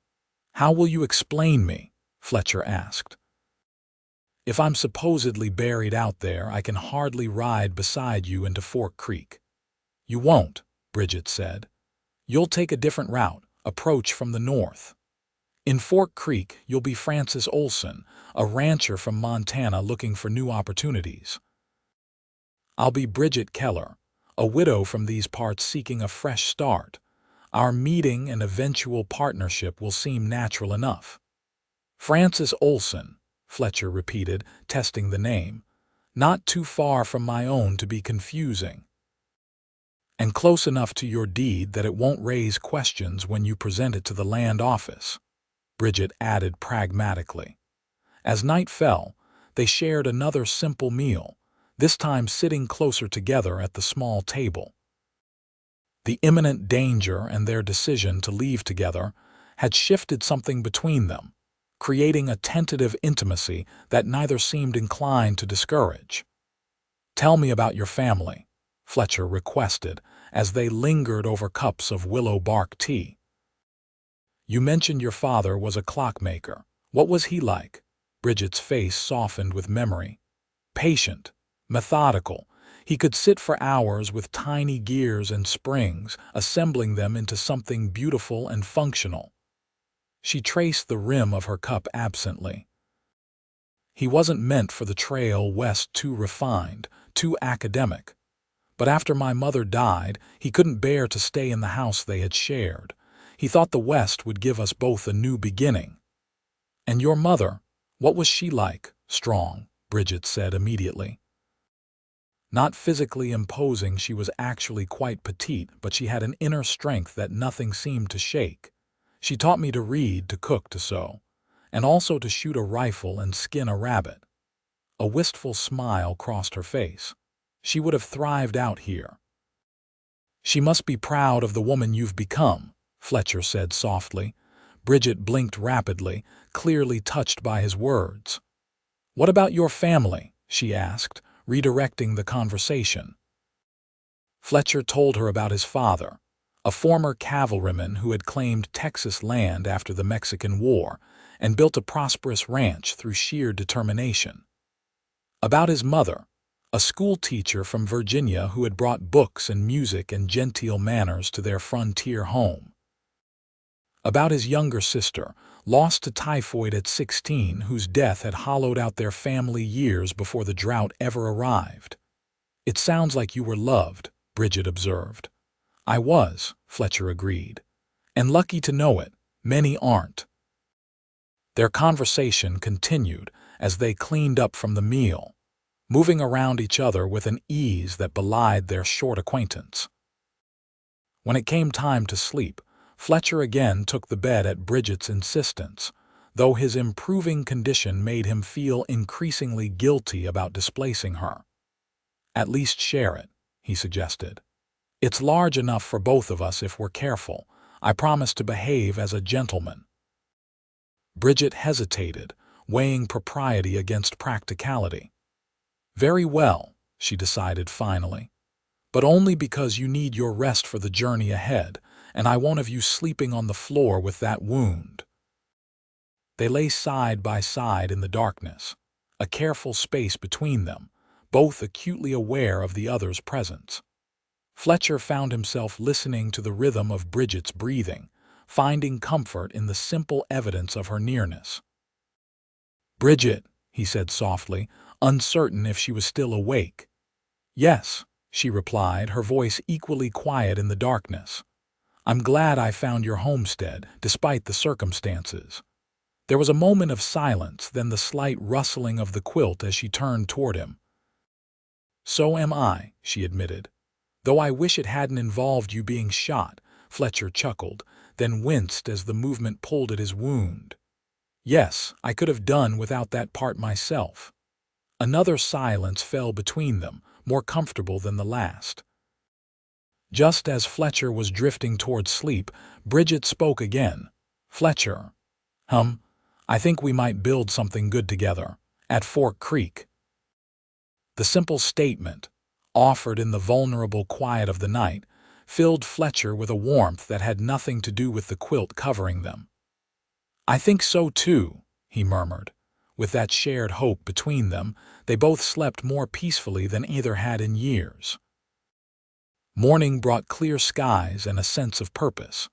"How will you explain me?" Fletcher asked. "If I'm supposedly buried out there, I can hardly ride beside you into Fork Creek." "You won't," Bridget said. "You'll take a different route, approach from the north. In Fork Creek, you'll be Francis Olson, a rancher from Montana looking for new opportunities. I'll be Bridget Keller, a widow from these parts seeking a fresh start. Our meeting and eventual partnership will seem natural enough." "Francis Olson," Fletcher repeated, testing the name. "Not too far from my own to be confusing. And close enough to your deed that it won't raise questions when you present it to the land office," Bridget added pragmatically. As night fell, they shared another simple meal, this time sitting closer together at the small table. The imminent danger and their decision to leave together had shifted something between them, creating a tentative intimacy that neither seemed inclined to discourage. "Tell me about your family," Fletcher requested as they lingered over cups of willow bark tea. "You mentioned your father was a clockmaker. What was he like?" Bridget's face softened with memory. "Patient, methodical. He could sit for hours with tiny gears and springs, assembling them into something beautiful and functional. She traced the rim of her cup absently. He wasn't meant for the trail west, too refined, too academic. But after my mother died, he couldn't bear to stay in the house they had shared. He thought the West would give us both a new beginning. And your mother, what was she like? Strong, Bridget said immediately. Not physically imposing, she was actually quite petite, but she had an inner strength that nothing seemed to shake. She taught me to read, to cook, to sew, and also to shoot a rifle and skin a rabbit. A wistful smile crossed her face. She would have thrived out here. She must be proud of the woman you've become, Fletcher said softly. Bridget blinked rapidly, clearly touched by his words. What about your family? She asked, redirecting the conversation. Fletcher told her about his father, a former cavalryman who had claimed Texas land after the Mexican War and built a prosperous ranch through sheer determination. About his mother, a school teacher from Virginia who had brought books and music and genteel manners to their frontier home. About his younger sister, lost to typhoid at 16, whose death had hollowed out their family years before the drought ever arrived. It sounds like you were loved, Bridget observed. I was, Fletcher agreed. And lucky to know it, many aren't. Their conversation continued as they cleaned up from the meal, moving around each other with an ease that belied their short acquaintance. When it came time to sleep, Fletcher again took the bed at Bridget's insistence, though his improving condition made him feel increasingly guilty about displacing her. At least share it, he suggested. It's large enough for both of us if we're careful. I promise to behave as a gentleman. Bridget hesitated, weighing propriety against practicality. Very well, she decided finally, but only because you need your rest for the journey ahead, and I won't have you sleeping on the floor with that wound. They lay side by side in the darkness, a careful space between them, both acutely aware of the other's presence. Fletcher found himself listening to the rhythm of Bridget's breathing, finding comfort in the simple evidence of her nearness. Bridget, he said softly, uncertain if she was still awake. Yes, she replied, her voice equally quiet in the darkness. I'm glad I found your homestead, despite the circumstances. There was a moment of silence, then the slight rustling of the quilt as she turned toward him. So am I, she admitted. Though I wish it hadn't involved you being shot, Fletcher chuckled, then winced as the movement pulled at his wound. Yes, I could have done without that part myself. Another silence fell between them, more comfortable than the last. Just as Fletcher was drifting toward sleep, Bridget spoke again. Fletcher, I think we might build something good together, at Fork Creek. The simple statement, offered in the vulnerable quiet of the night, filled Fletcher with a warmth that had nothing to do with the quilt covering them. I think so too, he murmured. With that shared hope between them, they both slept more peacefully than either had in years. Morning brought clear skies and a sense of purpose.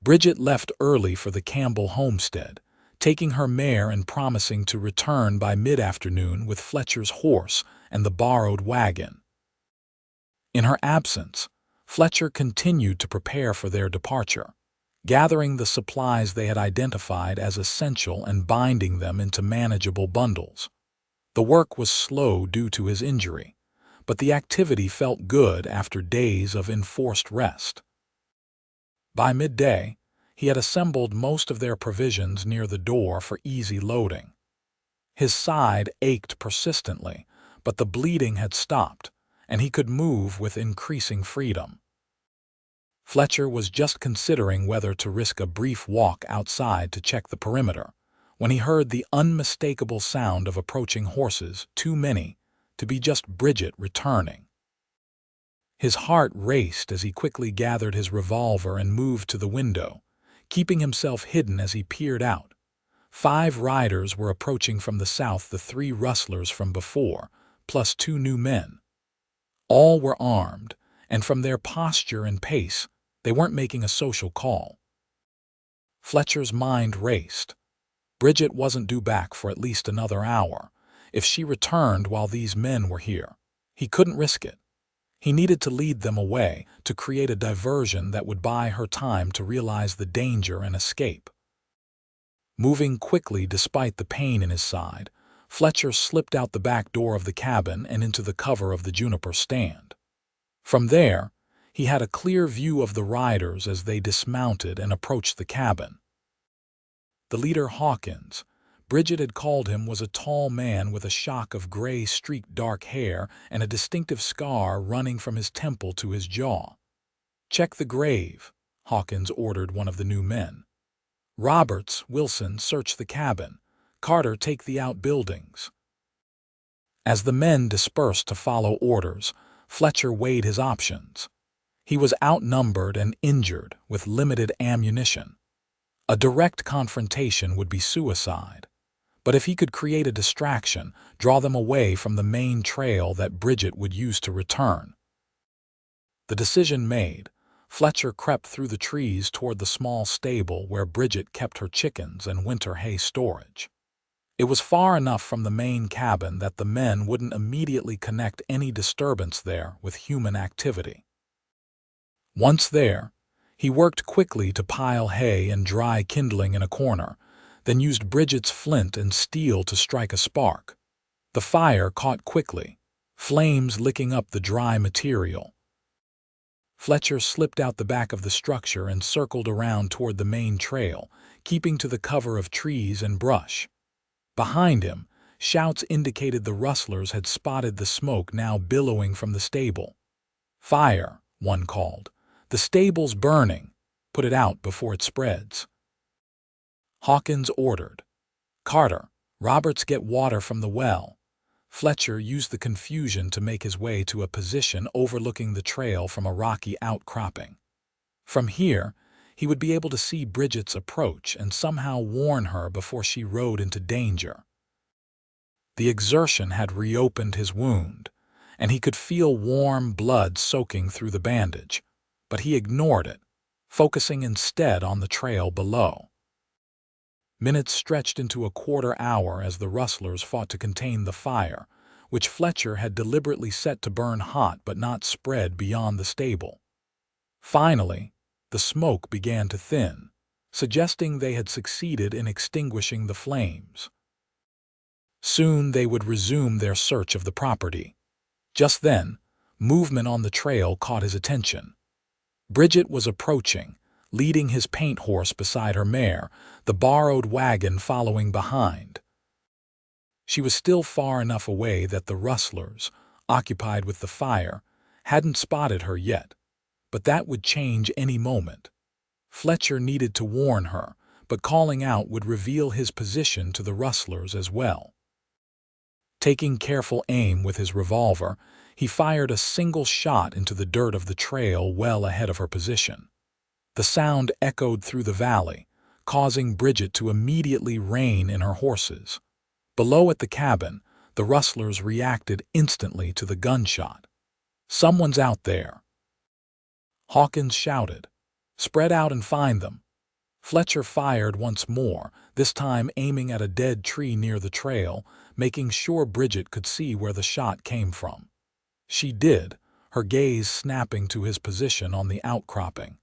Bridget left early for the Campbell homestead, taking her mare and promising to return by mid-afternoon with Fletcher's horse and the borrowed wagon. In her absence, Fletcher continued to prepare for their departure, gathering the supplies they had identified as essential and binding them into manageable bundles. The work was slow due to his injury, but the activity felt good after days of enforced rest. By midday, he had assembled most of their provisions near the door for easy loading. His side ached persistently, but the bleeding had stopped, and he could move with increasing freedom. Fletcher was just considering whether to risk a brief walk outside to check the perimeter, when he heard the unmistakable sound of approaching horses, too many to be just Bridget returning. His heart raced as he quickly gathered his revolver and moved to the window, keeping himself hidden as he peered out. 5 riders were approaching from the south, the 3 rustlers from before, plus 2 new men. All were armed, and from their posture and pace, they weren't making a social call. Fletcher's mind raced. Bridget wasn't due back for at least another hour. If she returned while these men were here, he couldn't risk it. He needed to lead them away, to create a diversion that would buy her time to realize the danger and escape. Moving quickly despite the pain in his side, Fletcher slipped out the back door of the cabin and into the cover of the juniper stand. From there, he had a clear view of the riders as they dismounted and approached the cabin. The leader, Hawkins, Bridget had called him, was a tall man with a shock of gray streaked dark hair and a distinctive scar running from his temple to his jaw. "Check the grave," Hawkins ordered one of the new men. "Roberts, Wilson, search the cabin. Carter, take the outbuildings." As the men dispersed to follow orders, Fletcher weighed his options. He was outnumbered and injured with limited ammunition. A direct confrontation would be suicide. But if he could create a distraction, draw them away from the main trail that Bridget would use to return. The decision made, Fletcher crept through the trees toward the small stable where Bridget kept her chickens and winter hay storage. It was far enough from the main cabin that the men wouldn't immediately connect any disturbance there with human activity. Once there, he worked quickly to pile hay and dry kindling in a corner, then used Bridget's flint and steel to strike a spark. The fire caught quickly, flames licking up the dry material. Fletcher slipped out the back of the structure and circled around toward the main trail, keeping to the cover of trees and brush. Behind him, shouts indicated the rustlers had spotted the smoke now billowing from the stable. "Fire," one called. "The stable's burning. Put it out before it spreads." Hawkins ordered. "Carter, Roberts, get water from the well." Fletcher used the confusion to make his way to a position overlooking the trail from a rocky outcropping. From here, he would be able to see Bridget's approach and somehow warn her before she rode into danger. The exertion had reopened his wound, and he could feel warm blood soaking through the bandage, but he ignored it, focusing instead on the trail below. Minutes stretched into a quarter hour as the rustlers fought to contain the fire, which Fletcher had deliberately set to burn hot but not spread beyond the stable. Finally, the smoke began to thin, suggesting they had succeeded in extinguishing the flames. Soon they would resume their search of the property. Just then, movement on the trail caught his attention. Bridget was approaching, leading his paint horse beside her mare, the borrowed wagon following behind. She was still far enough away that the rustlers, occupied with the fire, hadn't spotted her yet, but that would change any moment. Fletcher needed to warn her, but calling out would reveal his position to the rustlers as well. Taking careful aim with his revolver, he fired a single shot into the dirt of the trail well ahead of her position. The sound echoed through the valley, causing Bridget to immediately rein in her horses. Below at the cabin, the rustlers reacted instantly to the gunshot. "Someone's out there," Hawkins shouted. "Spread out and find them." Fletcher fired once more, this time aiming at a dead tree near the trail, making sure Bridget could see where the shot came from. She did, her gaze snapping to his position on the outcropping.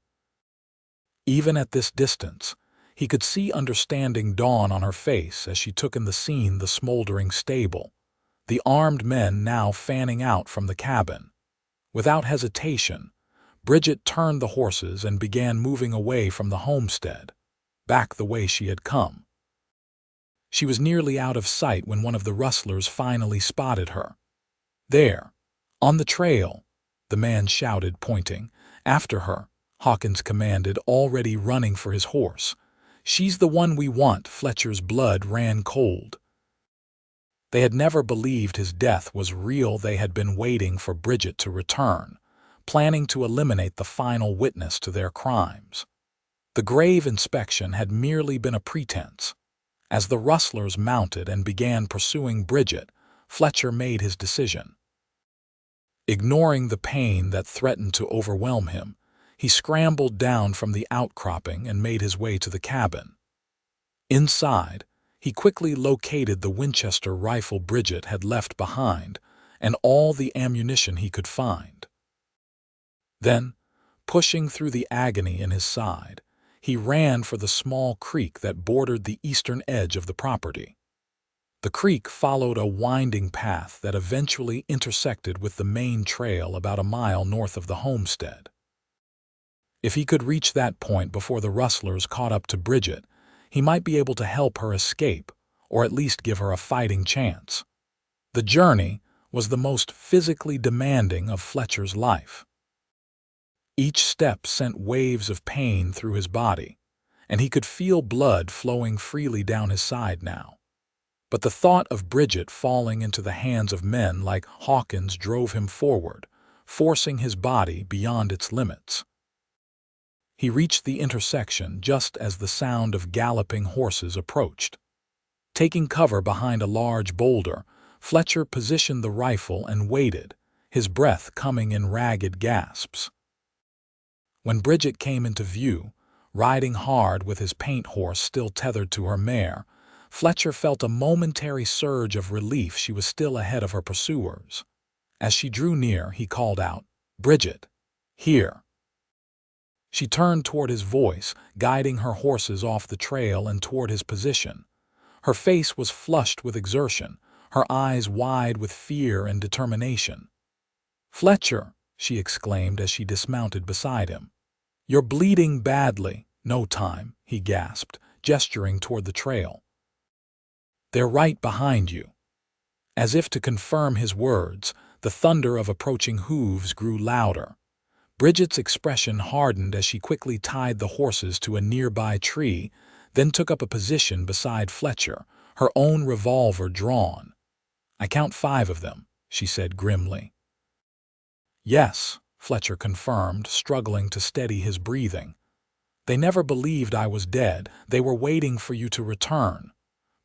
Even at this distance, he could see understanding dawn on her face as she took in the scene: the smoldering stable, the armed men now fanning out from the cabin. Without hesitation, Bridget turned the horses and began moving away from the homestead, back the way she had come. She was nearly out of sight when one of the rustlers finally spotted her. "There, on the trail," the man shouted, pointing. "After her," Hawkins commanded, already running for his horse. "She's the one we want." Fletcher's blood ran cold. They had never believed his death was real. They had been waiting for Bridget to return, planning to eliminate the final witness to their crimes. The grave inspection had merely been a pretense. As the rustlers mounted and began pursuing Bridget, Fletcher made his decision. Ignoring the pain that threatened to overwhelm him, he scrambled down from the outcropping and made his way to the cabin. Inside, he quickly located the Winchester rifle Bridget had left behind and all the ammunition he could find. Then, pushing through the agony in his side, he ran for the small creek that bordered the eastern edge of the property. The creek followed a winding path that eventually intersected with the main trail about a mile north of the homestead. If he could reach that point before the rustlers caught up to Bridget, he might be able to help her escape, or at least give her a fighting chance. The journey was the most physically demanding of Fletcher's life. Each step sent waves of pain through his body, and he could feel blood flowing freely down his side now. But the thought of Bridget falling into the hands of men like Hawkins drove him forward, forcing his body beyond its limits. He reached the intersection just as the sound of galloping horses approached. Taking cover behind a large boulder, Fletcher positioned the rifle and waited, his breath coming in ragged gasps. When Bridget came into view, riding hard with his paint horse still tethered to her mare, Fletcher felt a momentary surge of relief she was still ahead of her pursuers. As she drew near, he called out, "Bridget, here." She turned toward his voice, guiding her horses off the trail and toward his position. Her face was flushed with exertion, her eyes wide with fear and determination. "Fletcher," she exclaimed as she dismounted beside him. "You're bleeding badly." "No time," he gasped, gesturing toward the trail. "They're right behind you." As if to confirm his words, the thunder of approaching hooves grew louder. Bridget's expression hardened as she quickly tied the horses to a nearby tree, then took up a position beside Fletcher, her own revolver drawn. "I count 5 of them," she said grimly. "Yes," Fletcher confirmed, struggling to steady his breathing. "They never believed I was dead. They were waiting for you to return."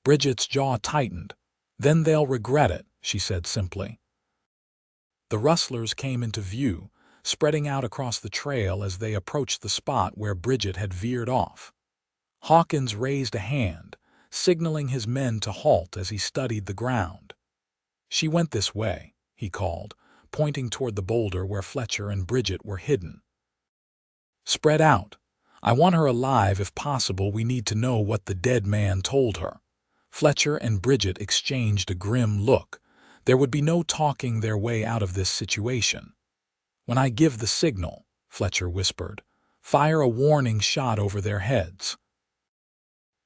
Bridget's jaw tightened. "Then they'll regret it," she said simply. The rustlers came into view, spreading out across the trail as they approached the spot where Bridget had veered off. Hawkins raised a hand, signaling his men to halt as he studied the ground. "She went this way," he called, pointing toward the boulder where Fletcher and Bridget were hidden. "Spread out. I want her alive if possible. We need to know what the dead man told her." Fletcher and Bridget exchanged a grim look. There would be no talking their way out of this situation. "When I give the signal," Fletcher whispered, "fire a warning shot over their heads.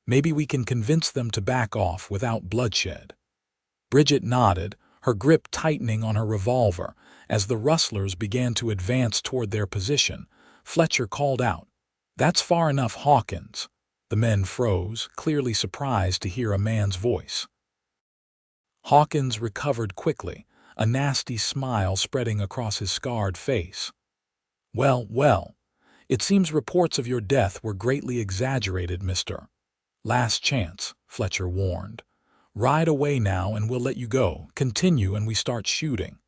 Maybe we can convince them to back off without bloodshed." Bridget nodded, her grip tightening on her revolver. As the rustlers began to advance toward their position, Fletcher called out, "That's far enough, Hawkins." The men froze, clearly surprised to hear a man's voice. Hawkins recovered quickly, a nasty smile spreading across his scarred face. Well, it seems reports of your death were greatly exaggerated, Mr. Last chance," Fletcher warned. "Ride away now and we'll let you go. Continue and we start shooting."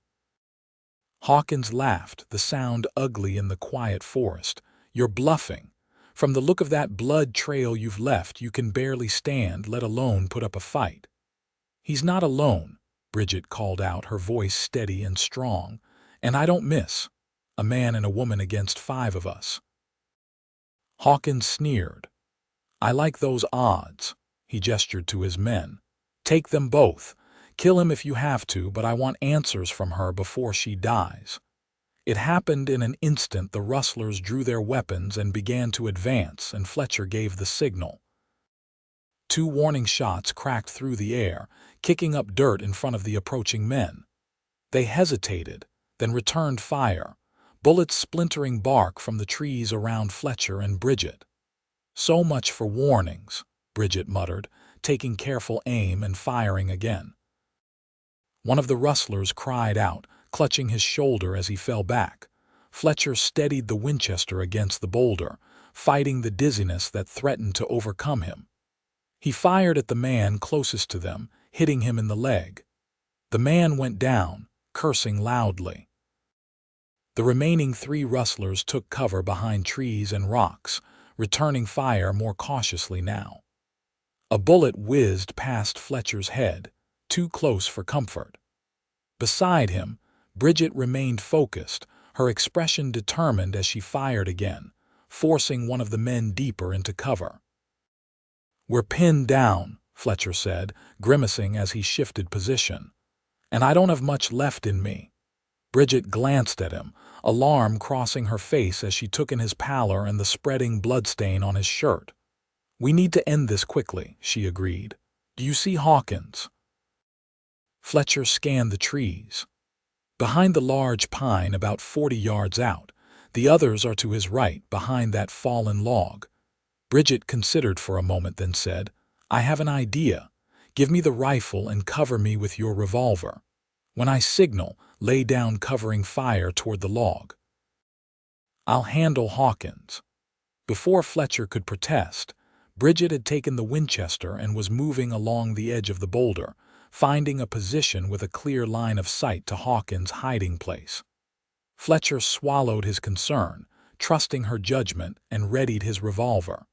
Hawkins laughed, the sound ugly in the quiet forest. "You're bluffing. From the look of that blood trail you've left, you can barely stand, let alone put up a fight." "He's not alone," Bridget called out, her voice steady and strong. "And I don't miss. A man and a woman against 5 of us." Hawkins sneered. "I like those odds." He gestured to his men. "Take them both. Kill him if you have to, but I want answers from her before she dies." It happened in an instant. The rustlers drew their weapons and began to advance, and Fletcher gave the signal. 2 warning shots cracked through the air, kicking up dirt in front of the approaching men. They hesitated, then returned fire, bullets splintering bark from the trees around Fletcher and Bridget. "So much for warnings," Bridget muttered, taking careful aim and firing again. One of the rustlers cried out, clutching his shoulder as he fell back. Fletcher steadied the Winchester against the boulder, fighting the dizziness that threatened to overcome him. He fired at the man closest to them, hitting him in the leg. The man went down, cursing loudly. The remaining 3 rustlers took cover behind trees and rocks, returning fire more cautiously now. A bullet whizzed past Fletcher's head, too close for comfort. Beside him, Bridget remained focused, her expression determined as she fired again, forcing one of the men deeper into cover. "We're pinned down," Fletcher said, grimacing as he shifted position. "And I don't have much left in me." Bridget glanced at him, alarm crossing her face as she took in his pallor and the spreading bloodstain on his shirt. "We need to end this quickly," she agreed. "Do you see Hawkins?" Fletcher scanned the trees. "Behind the large pine about 40 yards out. The others are to his right, behind that fallen log." Bridget considered for a moment, then said, "I have an idea. Give me the rifle and cover me with your revolver. When I signal, lay down covering fire toward the log. I'll handle Hawkins." Before Fletcher could protest, Bridget had taken the Winchester and was moving along the edge of the boulder, finding a position with a clear line of sight to Hawkins' hiding place. Fletcher swallowed his concern, trusting her judgment, and readied his revolver.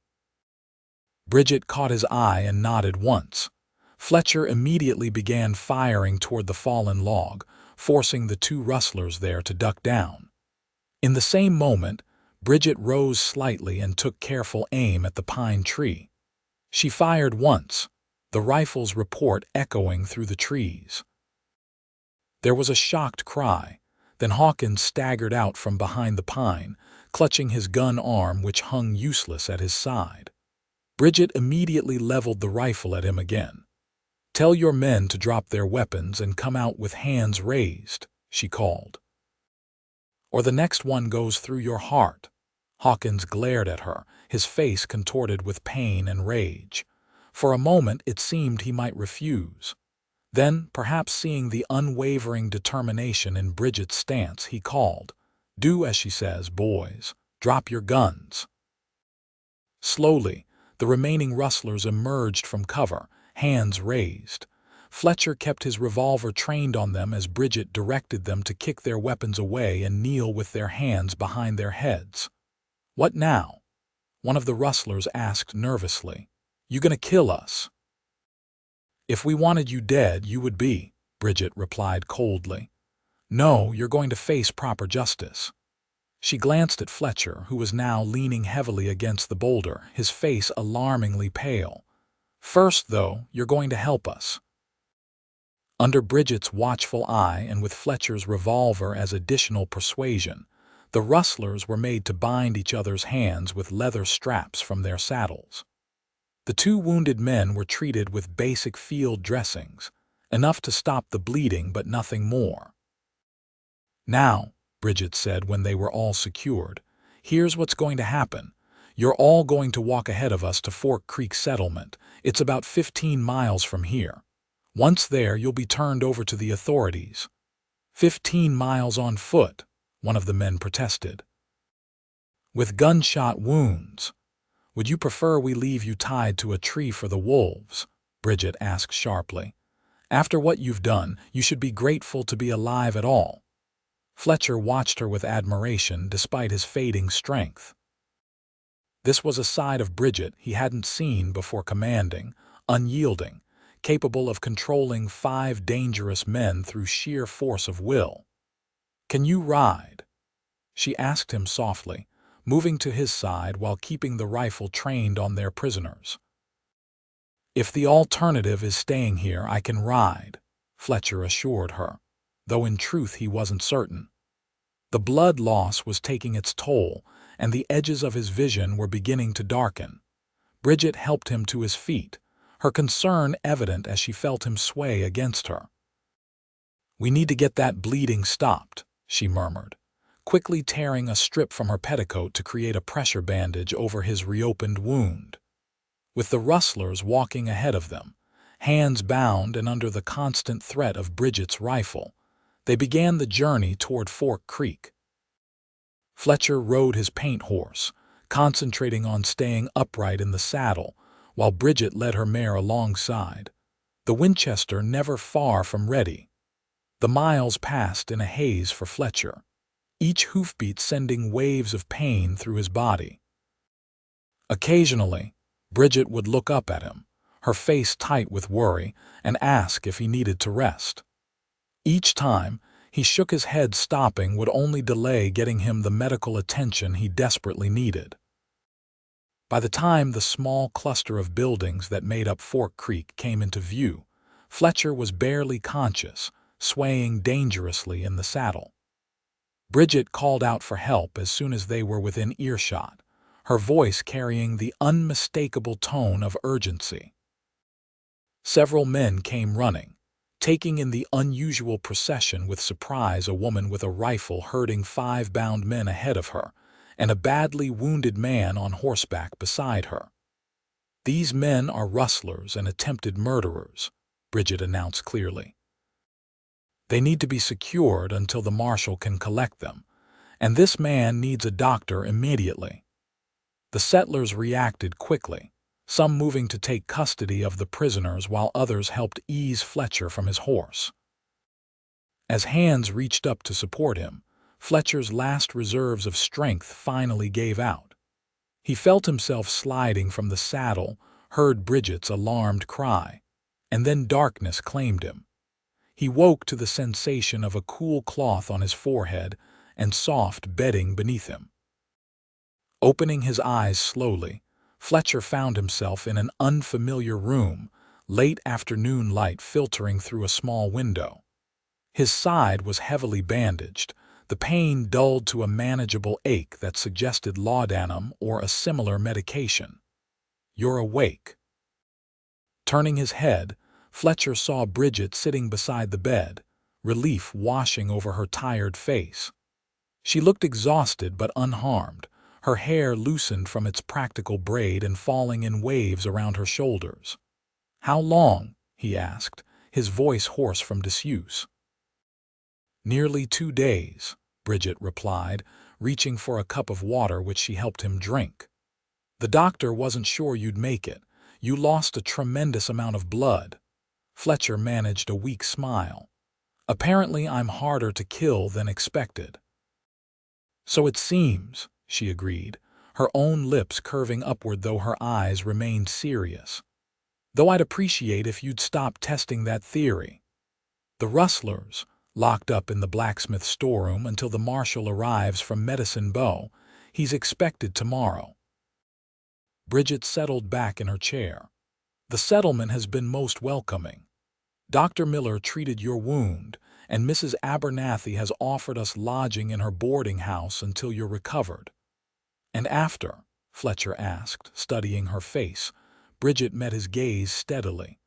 Bridget caught his eye and nodded once. Fletcher immediately began firing toward the fallen log, forcing the 2 rustlers there to duck down. In the same moment, Bridget rose slightly and took careful aim at the pine tree. She fired once, the rifle's report echoing through the trees. There was a shocked cry. Then Hawkins staggered out from behind the pine, clutching his gun arm which hung useless at his side. Bridget immediately leveled the rifle at him again. "Tell your men to drop their weapons and come out with hands raised," she called. "Or the next one goes through your heart." Hawkins glared at her, his face contorted with pain and rage. For a moment it seemed he might refuse. Then, perhaps seeing the unwavering determination in Bridget's stance, he called, "Do as she says, boys. Drop your guns." Slowly, the remaining rustlers emerged from cover, hands raised. Fletcher kept his revolver trained on them as Bridget directed them to kick their weapons away and kneel with their hands behind their heads. "What now?" one of the rustlers asked nervously. "You gonna kill us?" "If we wanted you dead, you would be," Bridget replied coldly. "No, you're going to face proper justice." She glanced at Fletcher, who was now leaning heavily against the boulder, his face alarmingly pale. "First, though, you're going to help us." Under Bridget's watchful eye and with Fletcher's revolver as additional persuasion, the rustlers were made to bind each other's hands with leather straps from their saddles. The 2 wounded men were treated with basic field dressings, enough to stop the bleeding but nothing more. "Now," Bridget said when they were all secured, "here's what's going to happen. You're all going to walk ahead of us to Fork Creek Settlement. It's about 15 miles from here. Once there, you'll be turned over to the authorities." 15 miles on foot," one of the men protested. "With gunshot wounds. Would you prefer we leave you tied to a tree for the wolves?" Bridget asked sharply. "After what you've done, you should be grateful to be alive at all." Fletcher watched her with admiration despite his fading strength. This was a side of Bridget he hadn't seen before: commanding, unyielding, capable of controlling 5 dangerous men through sheer force of will. "Can you ride?" she asked him softly, moving to his side while keeping the rifle trained on their prisoners. "If the alternative is staying here, I can ride," Fletcher assured her, though in truth he wasn't certain. The blood loss was taking its toll, and the edges of his vision were beginning to darken. Bridget helped him to his feet, her concern evident as she felt him sway against her. "We need to get that bleeding stopped," she murmured, quickly tearing a strip from her petticoat to create a pressure bandage over his reopened wound. With the rustlers walking ahead of them, hands bound and under the constant threat of Bridget's rifle, they began the journey toward Fork Creek. Fletcher rode his paint horse, concentrating on staying upright in the saddle, while Bridget led her mare alongside, the Winchester never far from ready. The miles passed in a haze for Fletcher. each hoofbeat sending waves of pain through his body. Occasionally, Bridget would look up at him, her face tight with worry, and ask if he needed to rest. Each time, he shook his head. Stopping would only delay getting him the medical attention he desperately needed. By the time the small cluster of buildings that made up Fork Creek came into view, Fletcher was barely conscious, swaying dangerously in the saddle. Bridget called out for help as soon as they were within earshot, her voice carrying the unmistakable tone of urgency. Several men came running, taking in the unusual procession with surprise: a woman with a rifle herding 5 bound men ahead of her, and a badly wounded man on horseback beside her. "These men are rustlers and attempted murderers," Bridget announced clearly. "They need to be secured until the marshal can collect them, and this man needs a doctor immediately." The settlers reacted quickly, some moving to take custody of the prisoners while others helped ease Fletcher from his horse. As hands reached up to support him, Fletcher's last reserves of strength finally gave out. He felt himself sliding from the saddle, heard Bridget's alarmed cry, and then darkness claimed him. He woke to the sensation of a cool cloth on his forehead and soft bedding beneath him. Opening his eyes slowly, Fletcher found himself in an unfamiliar room, late afternoon light filtering through a small window. His side was heavily bandaged, the pain dulled to a manageable ache that suggested laudanum or a similar medication. "You're awake." Turning his head, Fletcher saw Bridget sitting beside the bed, relief washing over her tired face. She looked exhausted but unharmed, her hair loosened from its practical braid and falling in waves around her shoulders. "How long?" he asked, his voice hoarse from disuse. "Nearly 2 days," Bridget replied, reaching for a cup of water which she helped him drink. "The doctor wasn't sure you'd make it. You lost a tremendous amount of blood." Fletcher managed a weak smile. "Apparently I'm harder to kill than expected." "So it seems," she agreed, her own lips curving upward though her eyes remained serious. "Though I'd appreciate if you'd stop testing that theory. The rustlers, locked up in the blacksmith storeroom until the marshal arrives from Medicine Bow. He's expected tomorrow." Bridget settled back in her chair. "The settlement has been most welcoming. Dr. Miller treated your wound, and Mrs. Abernathy has offered us lodging in her boarding house until you're recovered." "And after?" Fletcher asked, studying her face. Bridget met his gaze steadily.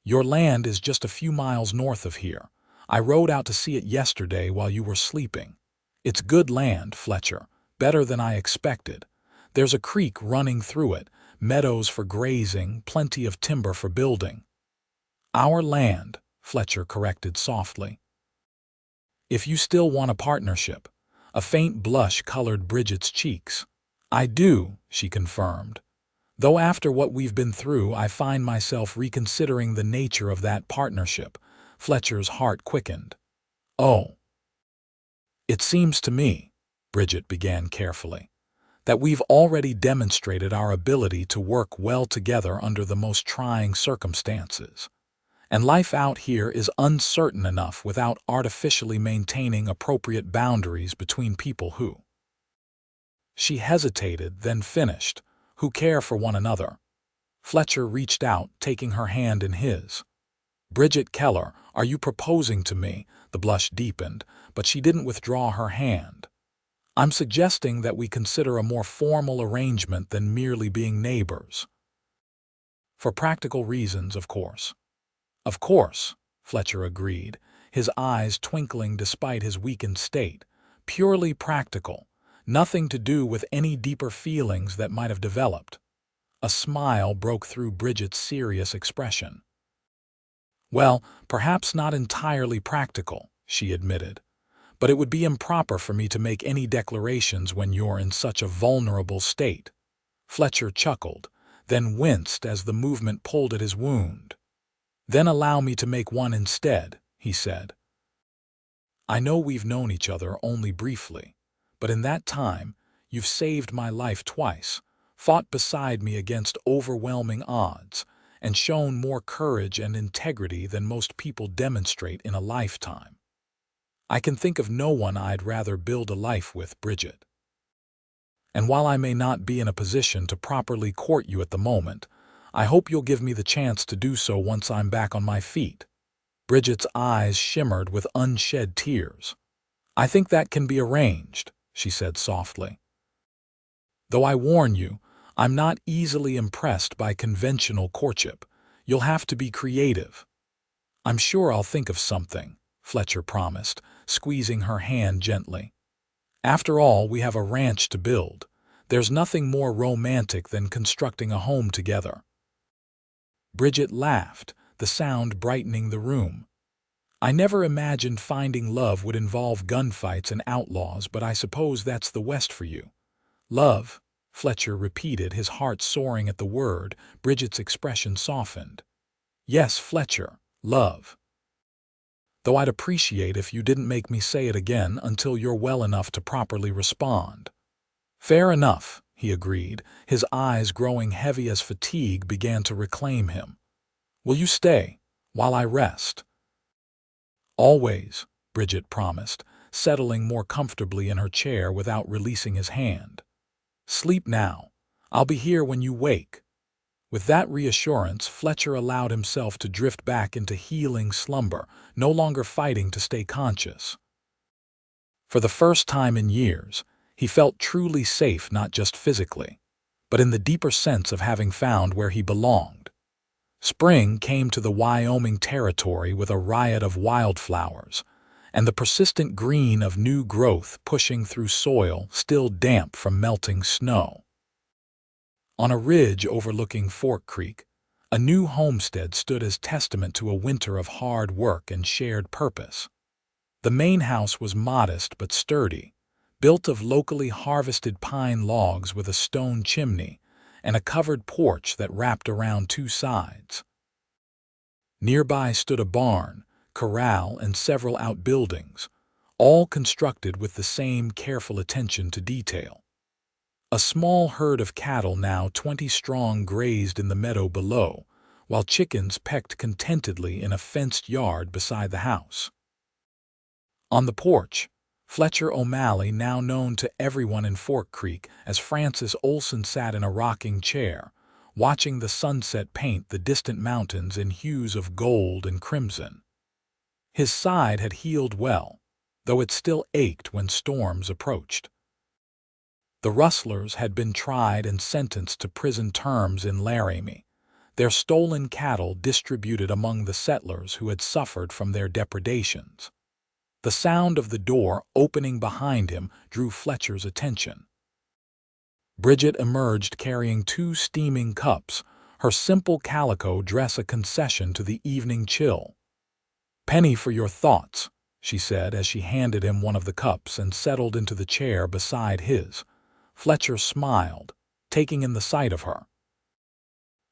"Your land is just a few miles north of here. I rode out to see it yesterday while you were sleeping. It's good land, Fletcher, better than I expected. There's a creek running through it, meadows for grazing, plenty of timber for building." "Our land," Fletcher corrected softly. "If you still want a partnership." A faint blush colored Bridget's cheeks. "I do," she confirmed. "Though after what we've been through, I find myself reconsidering the nature of that partnership." Fletcher's heart quickened. "Oh." "It seems to me," Bridget began carefully, "that we've already demonstrated our ability to work well together under the most trying circumstances. And life out here is uncertain enough without artificially maintaining appropriate boundaries between people who—" She hesitated, then finished, "who care for one another." Fletcher reached out, taking her hand in his. "Bridget Keller, are you proposing to me?" The blush deepened, but she didn't withdraw her hand. "I'm suggesting that we consider a more formal arrangement than merely being neighbors." "For practical reasons, of course." "Of course," Fletcher agreed, his eyes twinkling despite his weakened state. "Purely practical, nothing to do with any deeper feelings that might have developed." A smile broke through Bridget's serious expression. "Well, perhaps not entirely practical," she admitted, "but it would be improper for me to make any declarations when you're in such a vulnerable state." Fletcher chuckled, then winced as the movement pulled at his wound. "Then allow me to make one instead," he said. I know we've known each other only briefly, but in that time, you've saved my life twice, fought beside me against overwhelming odds, and shown more courage and integrity than most people demonstrate in a lifetime. I can think of no one I'd rather build a life with, Bridget. And while I may not be in a position to properly court you at the moment, I hope you'll give me the chance to do so once I'm back on my feet. Bridget's eyes shimmered with unshed tears. I think that can be arranged, she said softly. Though I warn you, I'm not easily impressed by conventional courtship. You'll have to be creative. I'm sure I'll think of something, Fletcher promised, squeezing her hand gently. After all, we have a ranch to build. There's nothing more romantic than constructing a home together. Bridget laughed, the sound brightening the room. I never imagined finding love would involve gunfights and outlaws, but I suppose that's the West for you. Love, Fletcher repeated, his heart soaring at the word. Bridget's expression softened. Yes, Fletcher, love. Though I'd appreciate if you didn't make me say it again until you're well enough to properly respond. Fair enough, he agreed, his eyes growing heavy as fatigue began to reclaim him. Will you stay while I rest? Always, Bridget promised, settling more comfortably in her chair without releasing his hand. Sleep now. I'll be here when you wake. With that reassurance, Fletcher allowed himself to drift back into healing slumber, no longer fighting to stay conscious. For the first time in years, he felt truly safe, not just physically, but in the deeper sense of having found where he belonged. Spring came to the Wyoming Territory with a riot of wildflowers, and the persistent green of new growth pushing through soil still damp from melting snow. On a ridge overlooking Fork Creek, a new homestead stood as testament to a winter of hard work and shared purpose. The main house was modest but sturdy, built of locally harvested pine logs with a stone chimney and a covered porch that wrapped around two sides. Nearby stood a barn, corral, and several outbuildings, all constructed with the same careful attention to detail. A small herd of cattle, now 20 strong, grazed in the meadow below, while chickens pecked contentedly in a fenced yard beside the house. On the porch, Fletcher O'Malley, now known to everyone in Fork Creek as Francis Olson, sat in a rocking chair, watching the sunset paint the distant mountains in hues of gold and crimson. His side had healed well, though it still ached when storms approached. The rustlers had been tried and sentenced to prison terms in Laramie, their stolen cattle distributed among the settlers who had suffered from their depredations. The sound of the door opening behind him drew Fletcher's attention. Bridget emerged carrying 2 steaming cups, her simple calico dress a concession to the evening chill. "Penny for your thoughts," she said as she handed him one of the cups and settled into the chair beside his. Fletcher smiled, taking in the sight of her.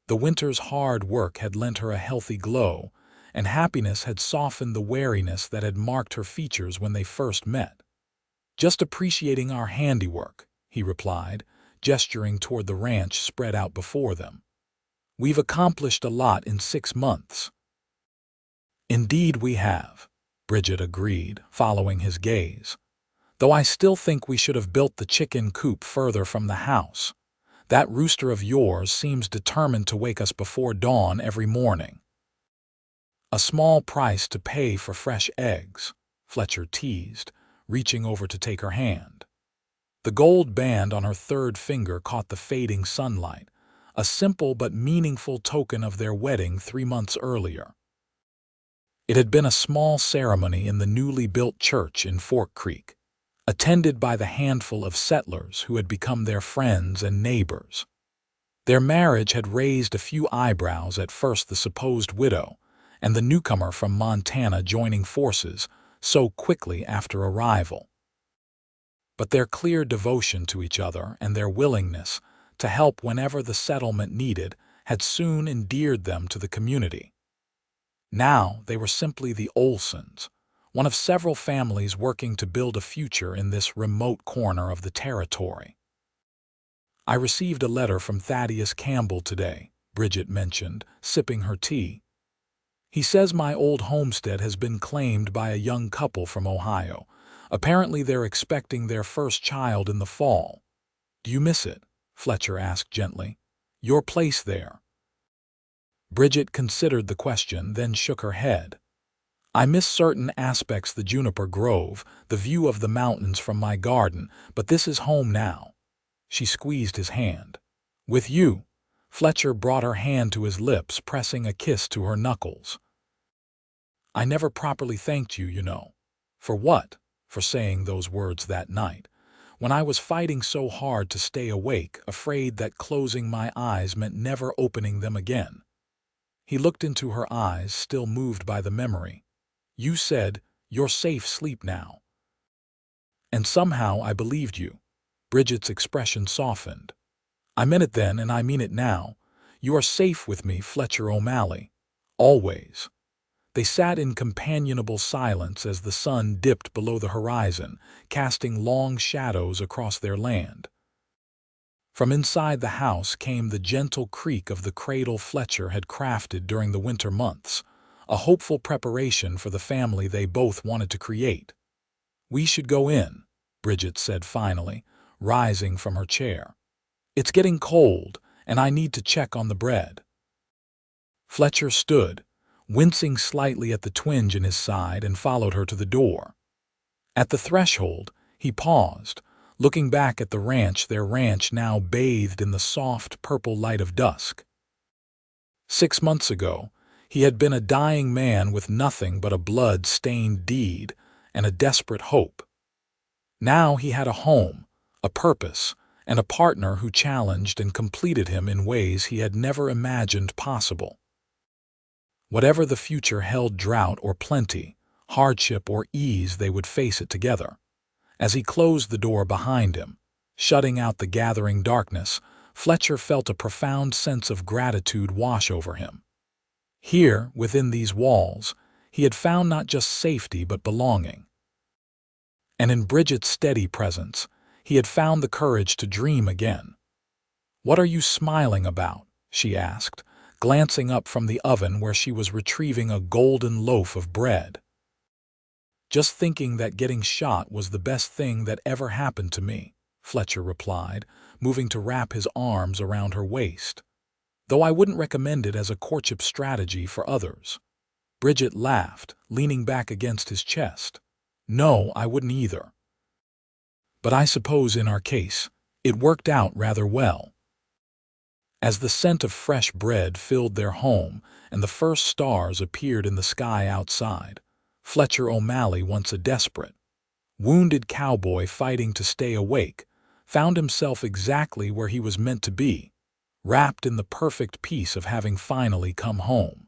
The winter's hard work had lent her a healthy glow, and happiness had softened the wariness that had marked her features when they first met. "Just appreciating our handiwork," he replied, gesturing toward the ranch spread out before them. "We've accomplished a lot in 6 months." "Indeed we have," Bridget agreed, following his gaze. "Though I still think we should have built the chicken coop further from the house. That rooster of yours seems determined to wake us before dawn every morning." "A small price to pay for fresh eggs," Fletcher teased, reaching over to take her hand. The gold band on her third finger caught the fading sunlight, a simple but meaningful token of their wedding 3 months earlier. It had been a small ceremony in the newly built church in Fork Creek, attended by the handful of settlers who had become their friends and neighbors. Their marriage had raised a few eyebrows, at first the supposed widow, and the newcomer from Montana joining forces so quickly after arrival. But their clear devotion to each other and their willingness to help whenever the settlement needed had soon endeared them to the community. Now they were simply the Olsons, one of several families working to build a future in this remote corner of the territory. "I received a letter from Thaddeus Campbell today," Bridget mentioned, sipping her tea. "He says my old homestead has been claimed by a young couple from Ohio. Apparently they're expecting their first child in the fall. Do you miss it?" Fletcher asked gently. "Your place there?" Bridget considered the question, then shook her head. "I miss certain aspects the juniper grove, the view of the mountains from my garden, but this is home now." She squeezed his hand. "With you?" Fletcher brought her hand to his lips, pressing a kiss to her knuckles. "I never properly thanked you, you know." "For what?" "For saying those words that night, when I was fighting so hard to stay awake, afraid that closing my eyes meant never opening them again." He looked into her eyes, still moved by the memory. "You said, 'You're safe, sleep now.' And somehow I believed you." Bridget's expression softened. "I meant it then, and I mean it now. You are safe with me, Fletcher O'Malley. Always." They sat in companionable silence as the sun dipped below the horizon, casting long shadows across their land. From inside the house came the gentle creak of the cradle Fletcher had crafted during the winter months, a hopeful preparation for the family they both wanted to create. "We should go in," Bridget said finally, rising from her chair. "It's getting cold, and I need to check on the bread." Fletcher stood, wincing slightly at the twinge in his side, and followed her to the door. At the threshold, he paused, looking back at the ranch, their ranch now bathed in the soft purple light of dusk. 6 months ago, he had been a dying man with nothing but a blood-stained deed and a desperate hope. Now he had a home, a purpose, and a partner who challenged and completed him in ways he had never imagined possible. Whatever the future held, drought or plenty, hardship or ease, they would face it together. As he closed the door behind him, shutting out the gathering darkness, Fletcher felt a profound sense of gratitude wash over him. Here, within these walls, he had found not just safety but belonging. And in Bridget's steady presence, he had found the courage to dream again. "What are you smiling about?" she asked, glancing up from the oven where she was retrieving a golden loaf of bread. "Just thinking that getting shot was the best thing that ever happened to me," Fletcher replied, moving to wrap his arms around her waist. "Though I wouldn't recommend it as a courtship strategy for others." Bridget laughed, leaning back against his chest. "No, I wouldn't either. But I suppose in our case, it worked out rather well." As the scent of fresh bread filled their home and the first stars appeared in the sky outside, Fletcher O'Malley, once a desperate, wounded cowboy fighting to stay awake, found himself exactly where he was meant to be, wrapped in the perfect peace of having finally come home.